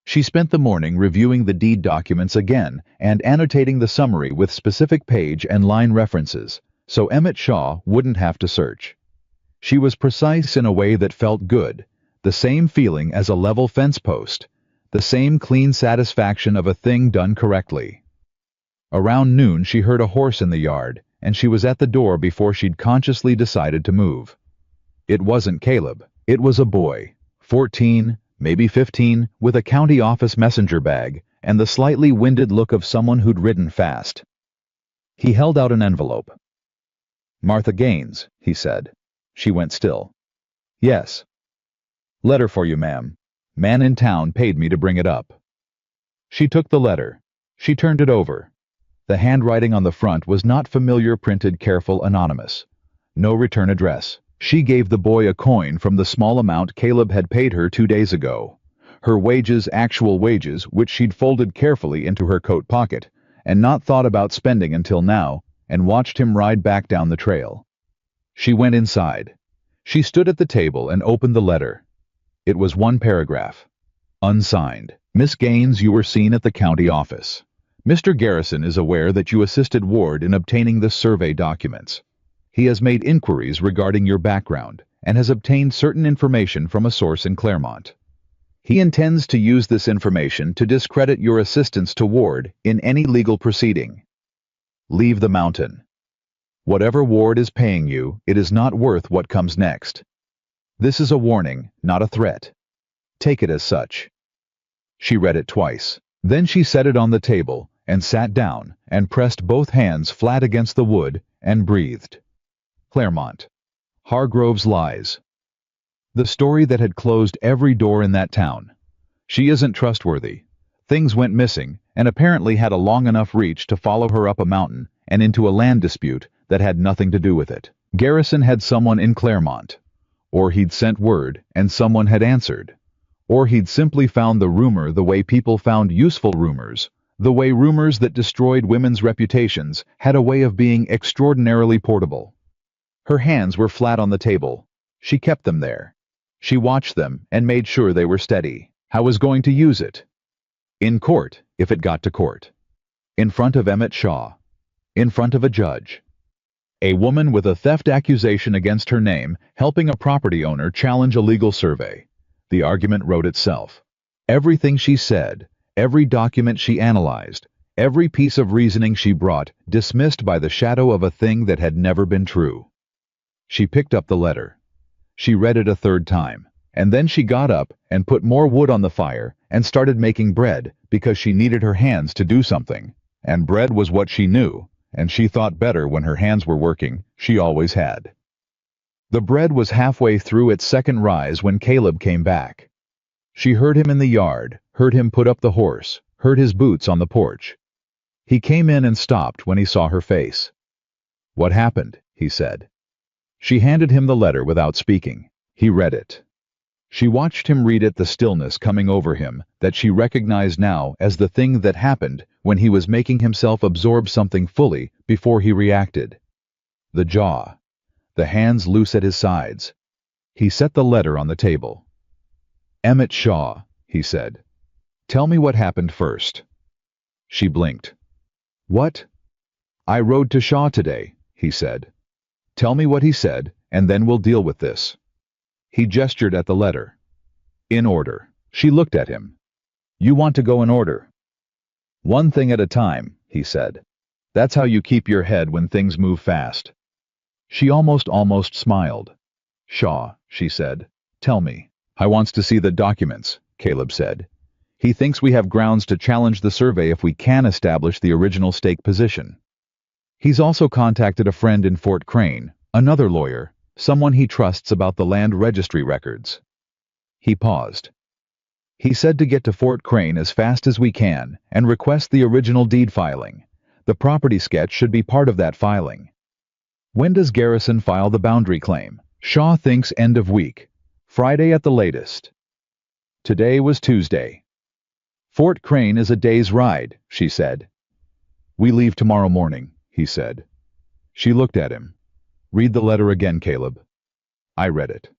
S1: She spent the morning reviewing the deed documents again and annotating the summary with specific page and line references, so Emmett Shaw wouldn't have to search. She was precise in a way that felt good, the same feeling as a level fence post, the same clean satisfaction of a thing done correctly. Around noon she heard a horse in the yard, and she was at the door before she'd consciously decided to move. It wasn't Caleb. It was a boy, 14, maybe 15, with a county office messenger bag and the slightly winded look of someone who'd ridden fast. He held out an envelope. "Martha Gaines," he said. She went still. "Yes." "Letter for you, ma'am. Man in town paid me to bring it up." She took the letter. She turned it over. The handwriting on the front was not familiar, printed, careful, anonymous. No return address. She gave the boy a coin from the small amount Caleb had paid her 2 days ago. Her wages, actual wages, which she'd folded carefully into her coat pocket, and not thought about spending until now, and watched him ride back down the trail. She went inside. She stood at the table and opened the letter. It was one paragraph. Unsigned. "Miss Gaines, you were seen at the county office. Mr. Garrison is aware that you assisted Ward in obtaining the survey documents. He has made inquiries regarding your background and has obtained certain information from a source in Claremont. He intends to use this information to discredit your assistance to Ward in any legal proceeding. Leave the mountain. Whatever Ward is paying you, it is not worth what comes next. This is a warning, not a threat. Take it as such." She read it twice. Then she set it on the table and sat down and pressed both hands flat against the wood and breathed. Claremont. Hargrove's lies. The story that had closed every door in that town. She isn't trustworthy. Things went missing and apparently had a long enough reach to follow her up a mountain and into a land dispute that had nothing to do with it. Garrison had someone in Claremont. Or he'd sent word and someone had answered. Or he'd simply found the rumor the way people found useful rumors, the way rumors that destroyed women's reputations had a way of being extraordinarily portable. Her hands were flat on the table. She kept them there. She watched them and made sure they were steady. How was going to use it? In court, if it got to court. In front of Emmett Shaw. In front of a judge. A woman with a theft accusation against her name helping a property owner challenge a legal survey. The argument wrote itself. Everything she said, every document she analyzed, every piece of reasoning she brought, dismissed by the shadow of a thing that had never been true. She picked up the letter. She read it a third time, and then she got up and put more wood on the fire and started making bread because she needed her hands to do something. And bread was what she knew, and she thought better when her hands were working. She always had. The bread was halfway through its second rise when Caleb came back. She heard him in the yard, heard him put up the horse, heard his boots on the porch. He came in and stopped when he saw her face. "What happened?" he said. She handed him the letter without speaking. He read it. She watched him read it, the stillness coming over him that she recognized now as the thing that happened when he was making himself absorb something fully before he reacted. The jaw. The hands loose at his sides. He set the letter on the table. "Emmett Shaw," he said. "Tell me what happened first." She blinked. "What?" "I rode to Shaw today," he said. "Tell me what he said, and then we'll deal with this." He gestured at the letter. "In order." She looked at him. "You want to go in order." "One thing at a time," he said. "That's how you keep your head when things move fast." She almost smiled. "Shaw," she said. "Tell me." "I wants to see the documents," Caleb said. "He thinks we have grounds to challenge the survey if we can establish the original stake position. He's also contacted a friend in Fort Crane, another lawyer, someone he trusts about the land registry records." He paused. "He said to get to Fort Crane as fast as we can and request the original deed filing. The property sketch should be part of that filing." "When does Garrison file the boundary claim?" "Shaw thinks end of week. Friday at the latest." Today was Tuesday. "Fort Crane is a day's ride," she said. "We leave tomorrow morning," he said. She looked at him. "Read the letter again, Caleb." I read it.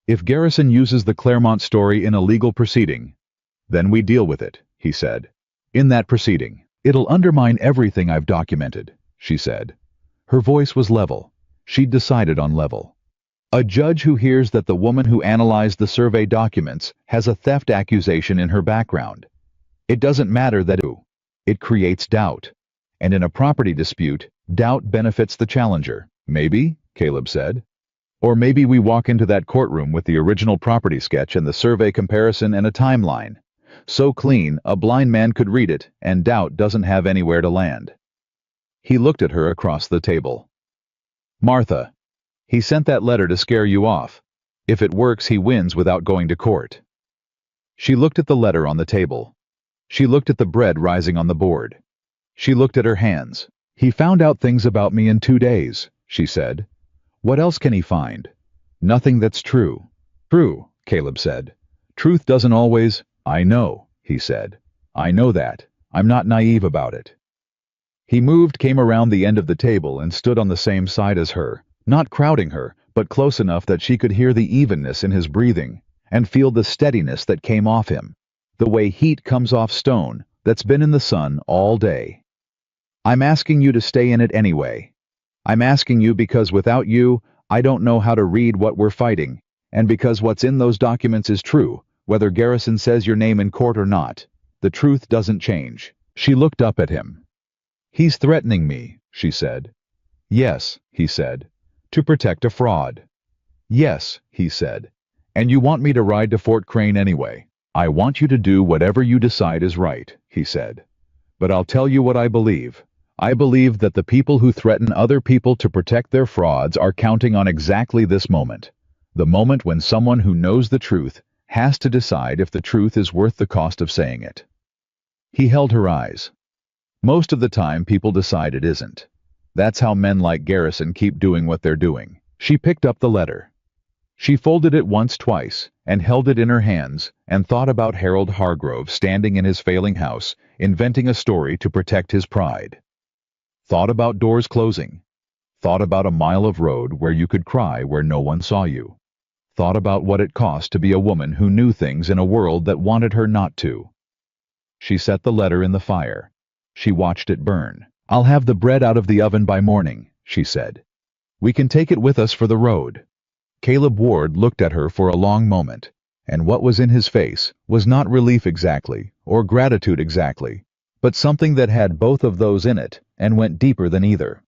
S1: If Garrison uses the Claremont story in a legal proceeding, then we deal with it, he said. In that proceeding, it'll undermine everything I've documented, she said. Her voice was level. She'd decided on level. A judge who hears that the woman who analyzed the survey documents has a theft accusation in her background. It doesn't matter that it creates doubt. And in a property dispute, doubt benefits the challenger. Maybe, Caleb said. Or maybe we walk into that courtroom with the original property sketch and the survey comparison and a timeline. So clean, a blind man could read it, and doubt doesn't have anywhere to land. He looked at her across the table. Martha, he sent that letter to scare you off. If it works, he wins without going to court. She looked at the letter on the table. She looked at the bread rising on the board. She looked at her hands. He found out things about me in 2 days, she said. What else can he find? Nothing that's true. True, Caleb said. Truth doesn't always... I know, he said. I know that. I'm not naive about it. He came around the end of the table and stood on the same side as her, not crowding her, but close enough that she could hear the evenness in his breathing and feel the steadiness that came off him, the way heat comes off stone that's been in the sun all day. I'm asking you to stay in it anyway. I'm asking you because without you, I don't know how to read what we're fighting, and because what's in those documents is true, whether Garrison says your name in court or not. The truth doesn't change. She looked up at him. He's threatening me, she said. Yes, he said. To protect a fraud. Yes, he said. And you want me to ride to Fort Crane anyway. I want you to do whatever you decide is right, he said. But I'll tell you what I believe. I believe that the people who threaten other people to protect their frauds are counting on exactly this moment. The moment when someone who knows the truth has to decide if the truth is worth the cost of saying it. He held her eyes. Most of the time people decide it isn't. That's how men like Garrison keep doing what they're doing. She picked up the letter. She folded it once, twice, and held it in her hands, and thought about Harold Hargrove standing in his failing house, inventing a story to protect his pride. Thought about doors closing. Thought about a mile of road where you could cry where no one saw you. Thought about what it cost to be a woman who knew things in a world that wanted her not to. She set the letter in the fire. She watched it burn. I'll have the bread out of the oven by morning, she said. We can take it with us for the road. Caleb Ward looked at her for a long moment, and what was in his face was not relief exactly, or gratitude exactly, but something that had both of those in it and went deeper than either.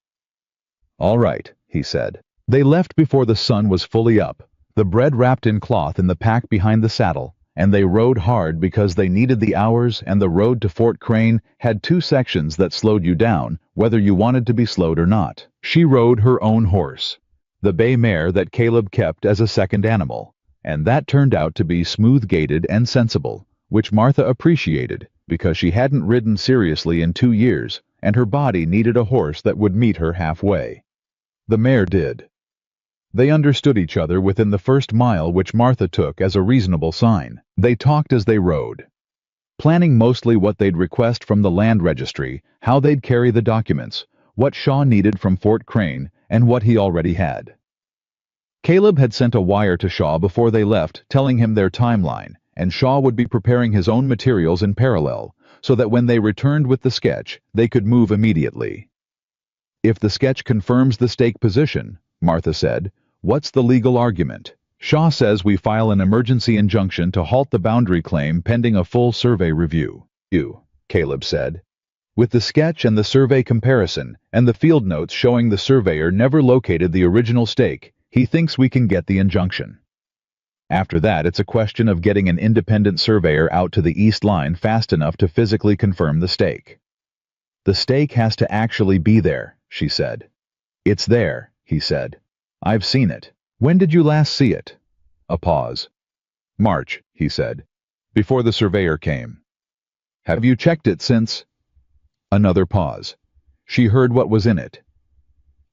S1: All right, he said. They left before the sun was fully up, the bread wrapped in cloth in the pack behind the saddle, and they rode hard because they needed the hours, and the road to Fort Crane had 2 sections that slowed you down, whether you wanted to be slowed or not. She rode her own horse, the bay mare that Caleb kept as a second animal, and that turned out to be smooth-gaited and sensible, which Martha appreciated because she hadn't ridden seriously in 2 years, and her body needed a horse that would meet her halfway. The mare did. They understood each other within the first mile, which Martha took as a reasonable sign. They talked as they rode, planning mostly what they'd request from the land registry, how they'd carry the documents, what Shaw needed from Fort Crane, and what he already had. Caleb had sent a wire to Shaw before they left telling him their timeline, and Shaw would be preparing his own materials in parallel, so that when they returned with the sketch, they could move immediately. If the sketch confirms the stake position, Martha said, what's the legal argument? Shaw says we file an emergency injunction to halt the boundary claim pending a full survey review. Caleb said. With the sketch and the survey comparison, and the field notes showing the surveyor never located the original stake, he thinks we can get the injunction. After that, it's a question of getting an independent surveyor out to the east line fast enough to physically confirm the stake. The stake has to actually be there, she said. It's there, he said. I've seen it. When did you last see it? A pause. March, he said. Before the surveyor came. Have you checked it since? Another pause. She heard what was in it.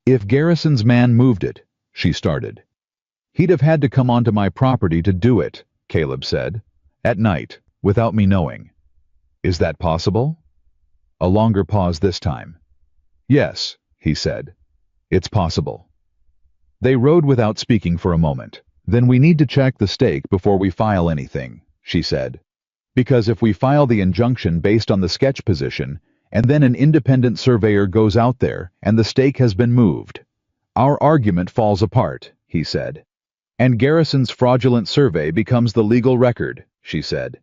S1: If Garrison's man moved it, she started. He'd have had to come onto my property to do it, Caleb said. At night, without me knowing. Is that possible? A longer pause this time. Yes, he said. It's possible. They rode without speaking for a moment. Then we need to check the stake before we file anything, she said. Because if we file the injunction based on the sketch position, and then an independent surveyor goes out there and the stake has been moved, our argument falls apart, he said. And Garrison's fraudulent survey becomes the legal record, she said.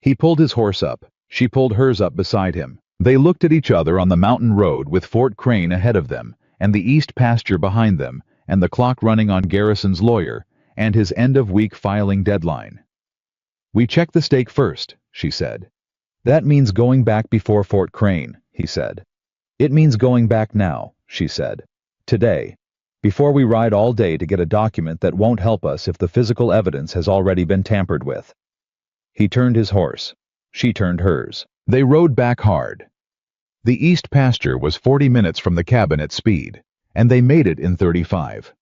S1: He pulled his horse up. She pulled hers up beside him. They looked at each other on the mountain road with Fort Crane ahead of them, and the east pasture behind them, and the clock running on Garrison's lawyer, and his end-of-week filing deadline. We check the stake first, she said. That means going back before Fort Crane, he said. It means going back now, she said. Today. Before we ride all day to get a document that won't help us if the physical evidence has already been tampered with. He turned his horse. She turned hers. They rode back hard. The east pasture was 40 minutes from the cabin at speed, and they made it in 35.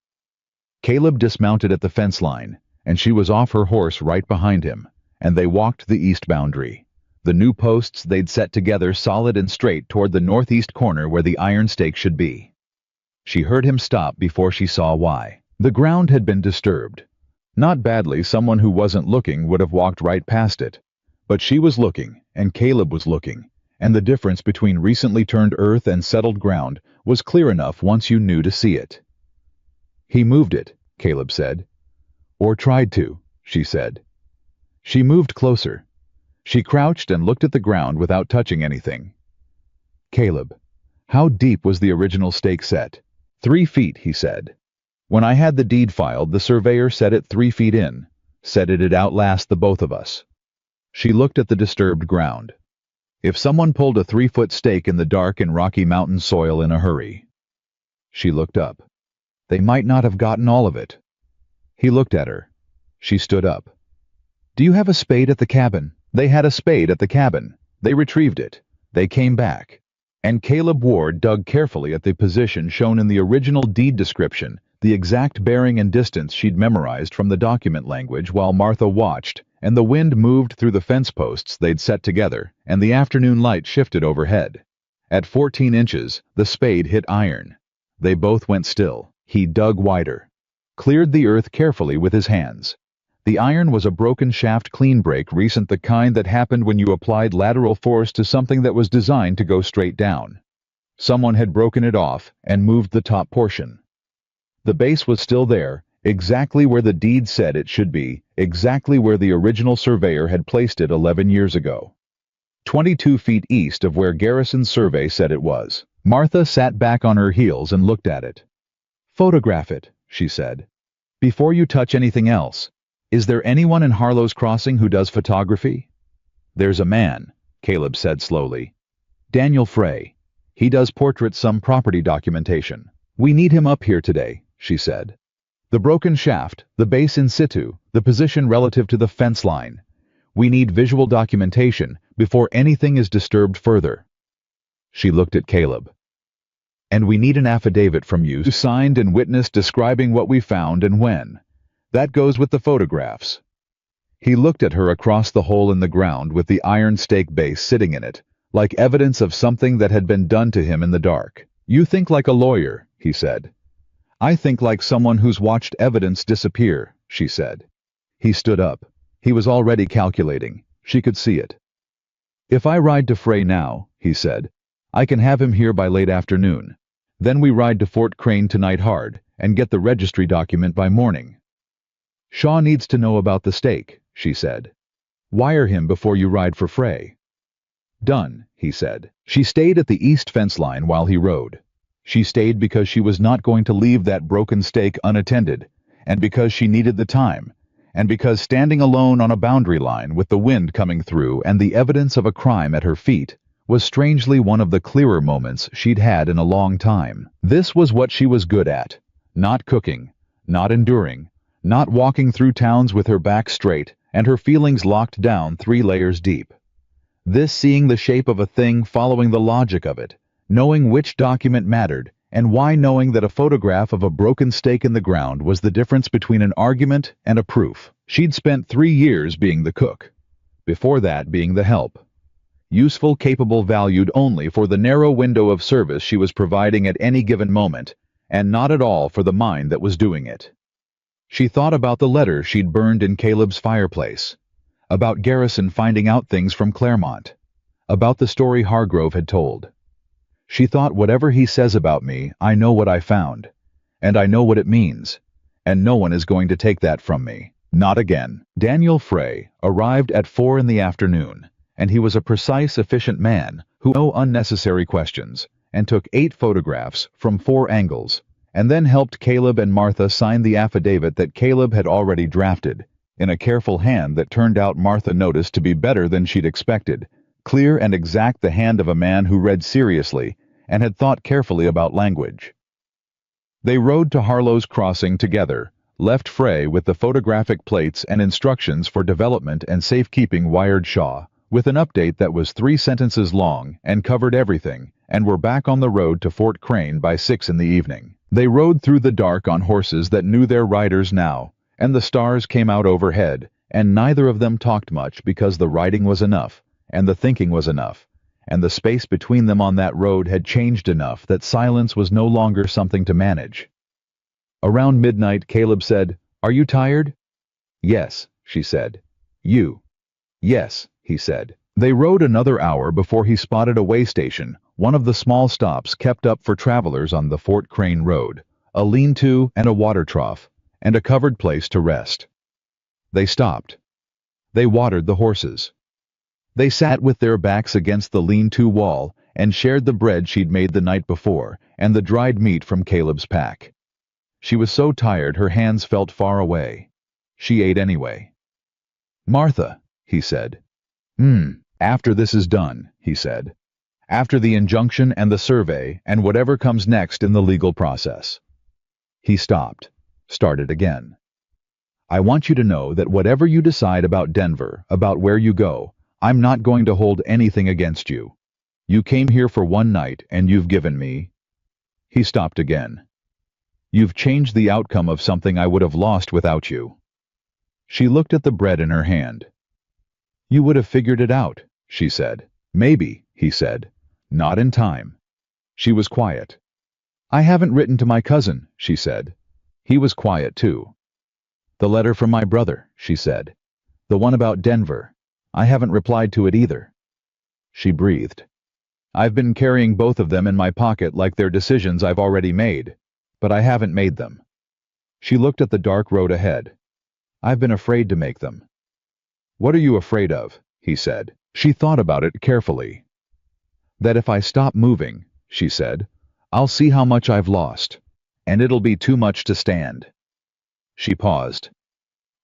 S1: Caleb dismounted at the fence line, and she was off her horse right behind him, and they walked the east boundary. The new posts they'd set together solid and straight toward the northeast corner where the iron stake should be. She heard him stop before she saw why. The ground had been disturbed. Not badly, someone who wasn't looking would have walked right past it. But she was looking, and Caleb was looking, and the difference between recently turned earth and settled ground was clear enough once you knew to see it. He moved it, Caleb said. Or tried to, she said. She moved closer. She crouched and looked at the ground without touching anything. Caleb, how deep was the original stake set? 3 feet, he said. When I had the deed filed, the surveyor set it 3 feet in, said it'd outlast the both of us. She looked at the disturbed ground. If someone pulled a 3-foot stake in the dark and rocky mountain soil in a hurry. She looked up. They might not have gotten all of it. He looked at her. She stood up. Do you have a spade at the cabin? They had a spade at the cabin. They retrieved it. They came back. And Caleb Ward dug carefully at the position shown in the original deed description, the exact bearing and distance she'd memorized from the document language while Martha watched, and the wind moved through the fence posts they'd set together, and the afternoon light shifted overhead. At 14 inches, the spade hit iron. They both went still. He dug wider. Cleared the earth carefully with his hands. The iron was a broken shaft clean break, recent, the kind that happened when you applied lateral force to something that was designed to go straight down. Someone had broken it off and moved the top portion. The base was still there, exactly where the deed said it should be, exactly where the original surveyor had placed it 11 years ago. 22 feet east of where Garrison's survey said it was. Martha sat back on her heels and looked at it. Photograph it, she said. Before you touch anything else. Is there anyone in Harlow's Crossing who does photography? There's a man, Caleb said slowly. Daniel Frey. He does portraits, some property documentation. We need him up here today, she said. The broken shaft, the base in situ, the position relative to the fence line. We need visual documentation before anything is disturbed further. She looked at Caleb. And we need an affidavit from you, signed and witnessed, describing what we found and when. That goes with the photographs. He looked at her across the hole in the ground with the iron stake base sitting in it, like evidence of something that had been done to him in the dark. You think like a lawyer, he said. I think like someone who's watched evidence disappear, she said. He stood up. He was already calculating. She could see it. If I ride to Frey now, he said, I can have him here by late afternoon. Then we ride to Fort Crane tonight hard, and get the registry document by morning. Shaw needs to know about the stake, she said. Wire him before you ride for Frey. Done, he said. She stayed at the east fence line while he rode. She stayed because she was not going to leave that broken stake unattended, and because she needed the time, and because standing alone on a boundary line with the wind coming through and the evidence of a crime at her feet was strangely one of the clearer moments she'd had in a long time. This was what she was good at. Not cooking, not enduring, not walking through towns with her back straight and her feelings locked down 3 layers deep. This seeing the shape of a thing, following the logic of it, knowing which document mattered, and why, knowing that a photograph of a broken stake in the ground was the difference between an argument and a proof. She'd spent 3 years being the cook. Before that, being the help. Useful, capable, valued only for the narrow window of service she was providing at any given moment, and not at all for the mind that was doing it. She thought about the letter she'd burned in Caleb's fireplace, about Garrison finding out things from Claremont, about the story Hargrove had told. She thought, whatever he says about me, I know what I found, and I know what it means, and no one is going to take that from me. Not again. Daniel Frey arrived at 4 in the afternoon, and he was a precise, efficient man who no unnecessary questions, and took 8 photographs from 4 angles, and then helped Caleb and Martha sign the affidavit that Caleb had already drafted, in a careful hand that turned out, Martha noticed, to be better than she'd expected, clear and exact, the hand of a man who read seriously and had thought carefully about language. They rode to Harlow's Crossing together, left Frey with the photographic plates and instructions for development and safekeeping, wired Shaw with an update that was 3 sentences long and covered everything, and were back on the road to Fort Crane by 6 in the evening. They rode through the dark on horses that knew their riders now, and the stars came out overhead, and neither of them talked much because the riding was enough, and the thinking was enough, and the space between them on that road had changed enough that silence was no longer something to manage. Around midnight, Caleb said, "Are you tired?" "Yes," she said. "You?" "Yes," he said. They rode another hour before he spotted a way station, one of the small stops kept up for travelers on the Fort Crane road, a lean-to and a water trough, and a covered place to rest. They stopped. They watered the horses. They sat with their backs against the lean-to wall and shared the bread she'd made the night before and the dried meat from Caleb's pack. She was so tired her hands felt far away. She ate anyway. "Martha," he said. After this is done," he said. "After the injunction and the survey and whatever comes next in the legal process." He stopped, started again. "I want you to know that whatever you decide about Denver, about where you go, I'm not going to hold anything against you. You came here for one night and you've given me—" He stopped again. "You've changed the outcome of something I would have lost without you." She looked at the bread in her hand. "You would have figured it out," she said. "Maybe," he said. "Not in time." She was quiet. "I haven't written to my cousin," she said. He was quiet too. "The letter from my brother," she said. "The one about Denver. I haven't replied to it either." She breathed. "I've been carrying both of them in my pocket like they're decisions I've already made, but I haven't made them." She looked at the dark road ahead. "I've been afraid to make them." "What are you afraid of?" he said. She thought about it carefully. "That if I stop moving," she said, "I'll see how much I've lost, and it'll be too much to stand." She paused.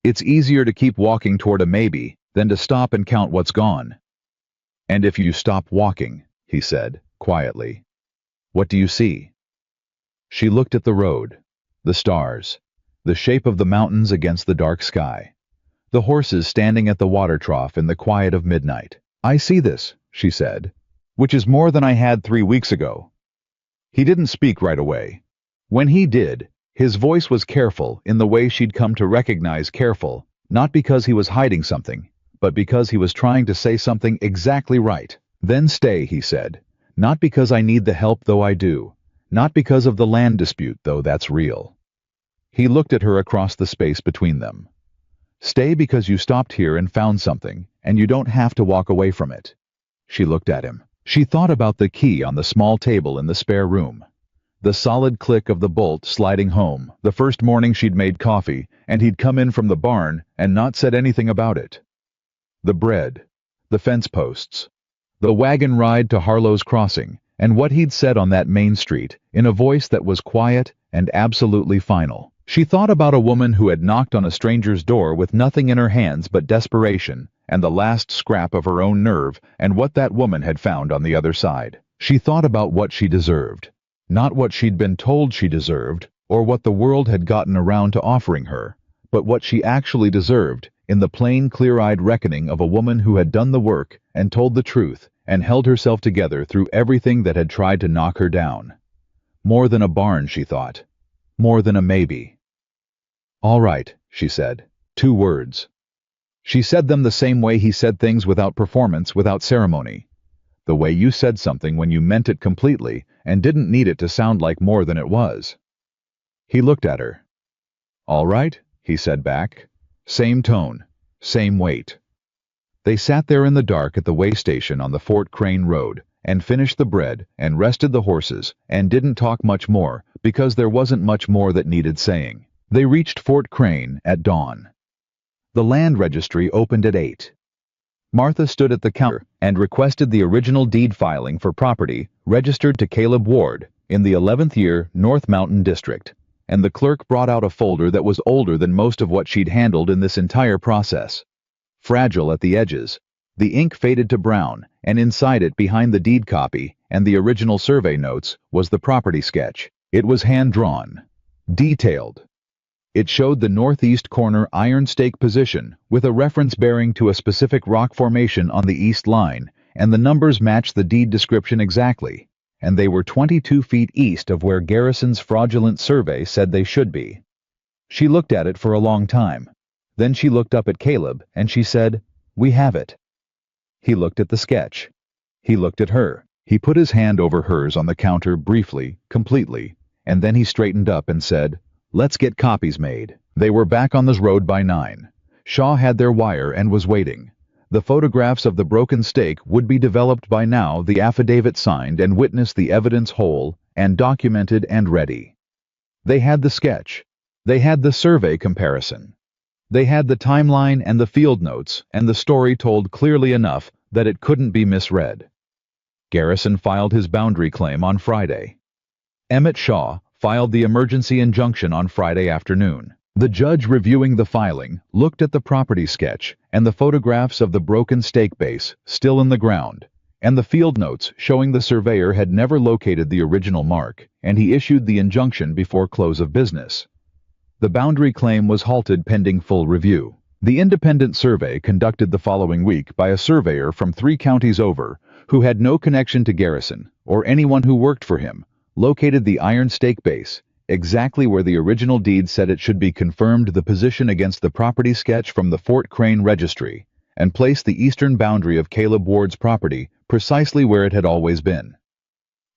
S1: "It's easier to keep walking toward a maybe than to stop and count what's gone." "And if you stop walking," he said, quietly, "what do you see?" She looked at the road, the stars, the shape of the mountains against the dark sky, the horses standing at the water trough in the quiet of midnight. "I see this," she said, "which is more than I had 3 weeks ago." He didn't speak right away. When he did, his voice was careful in the way she'd come to recognize careful, not because he was hiding something, but because he was trying to say something exactly right. "Then stay," he said, "not because I need the help, though I do, not because of the land dispute, though that's real." He looked at her across the space between them. "Stay because you stopped here and found something, and you don't have to walk away from it." She looked at him. She thought about the key on the small table in the spare room, the solid click of the bolt sliding home, the first morning she'd made coffee, and he'd come in from the barn and not said anything about it. The bread, the fence posts, the wagon ride to Harlow's Crossing, and what he'd said on that main street, in a voice that was quiet and absolutely final. She thought about a woman who had knocked on a stranger's door with nothing in her hands but desperation and the last scrap of her own nerve, and what that woman had found on the other side. She thought about what she deserved, not what she'd been told she deserved, or what the world had gotten around to offering her, but what she actually deserved, in the plain, clear-eyed reckoning of a woman who had done the work and told the truth and held herself together through everything that had tried to knock her down. More than a barn, she thought. More than a maybe. "All right," she said. 2 words. She said them the same way he said things, without performance, without ceremony. The way you said something when you meant it completely and didn't need it to sound like more than it was. He looked at her. "All right," he said back. Same tone, same weight. They sat there in the dark at the way station on the Fort Crane Road, and finished the bread, and rested the horses, and didn't talk much more, because there wasn't much more that needed saying. They reached Fort Crane at dawn. The land registry opened at 8. Martha stood at the counter and requested the original deed filing for property registered to Caleb Ward in the 11th year North Mountain District, and the clerk brought out a folder that was older than most of what she'd handled in this entire process. Fragile at the edges, the ink faded to brown, and inside it, behind the deed copy and the original survey notes, was the property sketch. It was hand-drawn, detailed. It showed the northeast corner iron stake position with a reference bearing to a specific rock formation on the east line, and the numbers matched the deed description exactly, and they were 22 feet east of where Garrison's fraudulent survey said they should be. She looked at it for a long time. Then she looked up at Caleb, and she said, "We have it." He looked at the sketch. He looked at her. He put his hand over hers on the counter briefly, completely, and then he straightened up and said, "Let's get copies made." They were back on this road by 9. Shaw had their wire and was waiting. The photographs of the broken stake would be developed by now, the affidavit signed, and witness the evidence whole and documented and ready. They had the sketch. They had the survey comparison. They had the timeline and the field notes, and the story told clearly enough that it couldn't be misread. Garrison filed his boundary claim on Friday. Emmett Shaw filed the emergency injunction on Friday afternoon. The judge reviewing the filing looked at the property sketch and the photographs of the broken stake base still in the ground, and the field notes showing the surveyor had never located the original mark, and he issued the injunction before close of business. The boundary claim was halted pending full review. The independent survey conducted the following week by a surveyor from 3 counties over, who had no connection to Garrison or anyone who worked for him, located the iron stake base, exactly where the original deed said it should be, confirmed the position against the property sketch from the Fort Crane registry, and placed the eastern boundary of Caleb Ward's property precisely where it had always been.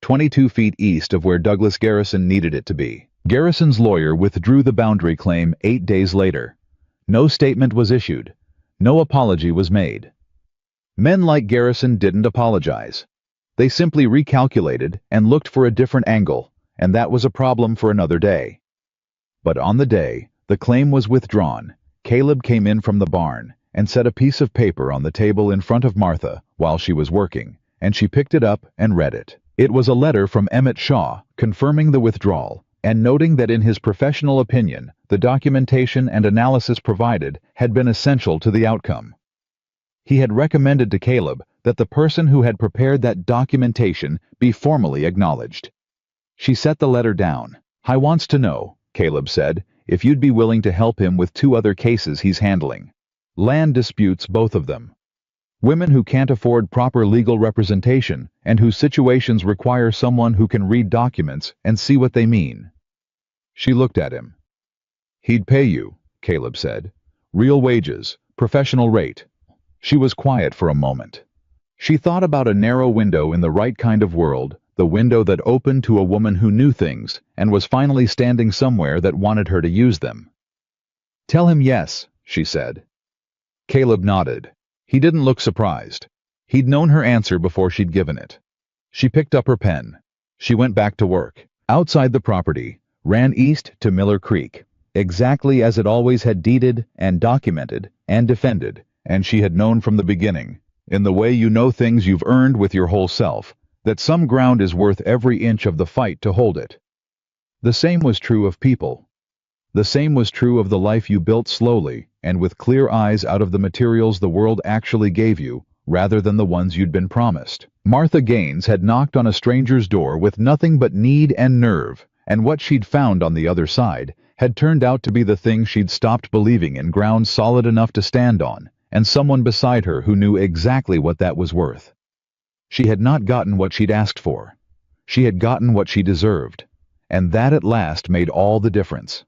S1: 22 feet east of where Douglas Garrison needed it to be. Garrison's lawyer withdrew the boundary claim 8 days later. No statement was issued. No apology was made. Men like Garrison didn't apologize. They simply recalculated and looked for a different angle, and that was a problem for another day. But on the day the claim was withdrawn, Caleb came in from the barn and set a piece of paper on the table in front of Martha while she was working, and she picked it up and read it. It was a letter from Emmett Shaw confirming the withdrawal and noting that in his professional opinion, the documentation and analysis provided had been essential to the outcome. He had recommended to Caleb that the person who had prepared that documentation be formally acknowledged. She set the letter down. "I wants to know," Caleb said, "if you'd be willing to help him with 2 other cases he's handling. Land disputes, both of them. Women who can't afford proper legal representation and whose situations require someone who can read documents and see what they mean." She looked at him. "He'd pay you," Caleb said. "Real wages, professional rate." She was quiet for a moment. She thought about a narrow window in the right kind of world, the window that opened to a woman who knew things and was finally standing somewhere that wanted her to use them. "Tell him yes," she said. Caleb nodded. He didn't look surprised. He'd known her answer before she'd given it. She picked up her pen. She went back to work. Outside the property, ran east to Miller Creek, exactly as it always had deeded and documented and defended, and she had known from the beginning, in the way you know things you've earned with your whole self, that some ground is worth every inch of the fight to hold it. The same was true of people. The same was true of the life you built slowly and with clear eyes out of the materials the world actually gave you, rather than the ones you'd been promised. Martha Gaines had knocked on a stranger's door with nothing but need and nerve, and what she'd found on the other side had turned out to be the thing she'd stopped believing in, ground solid enough to stand on, and someone beside her who knew exactly what that was worth. She had not gotten what she'd asked for. She had gotten what she deserved, and that at last made all the difference.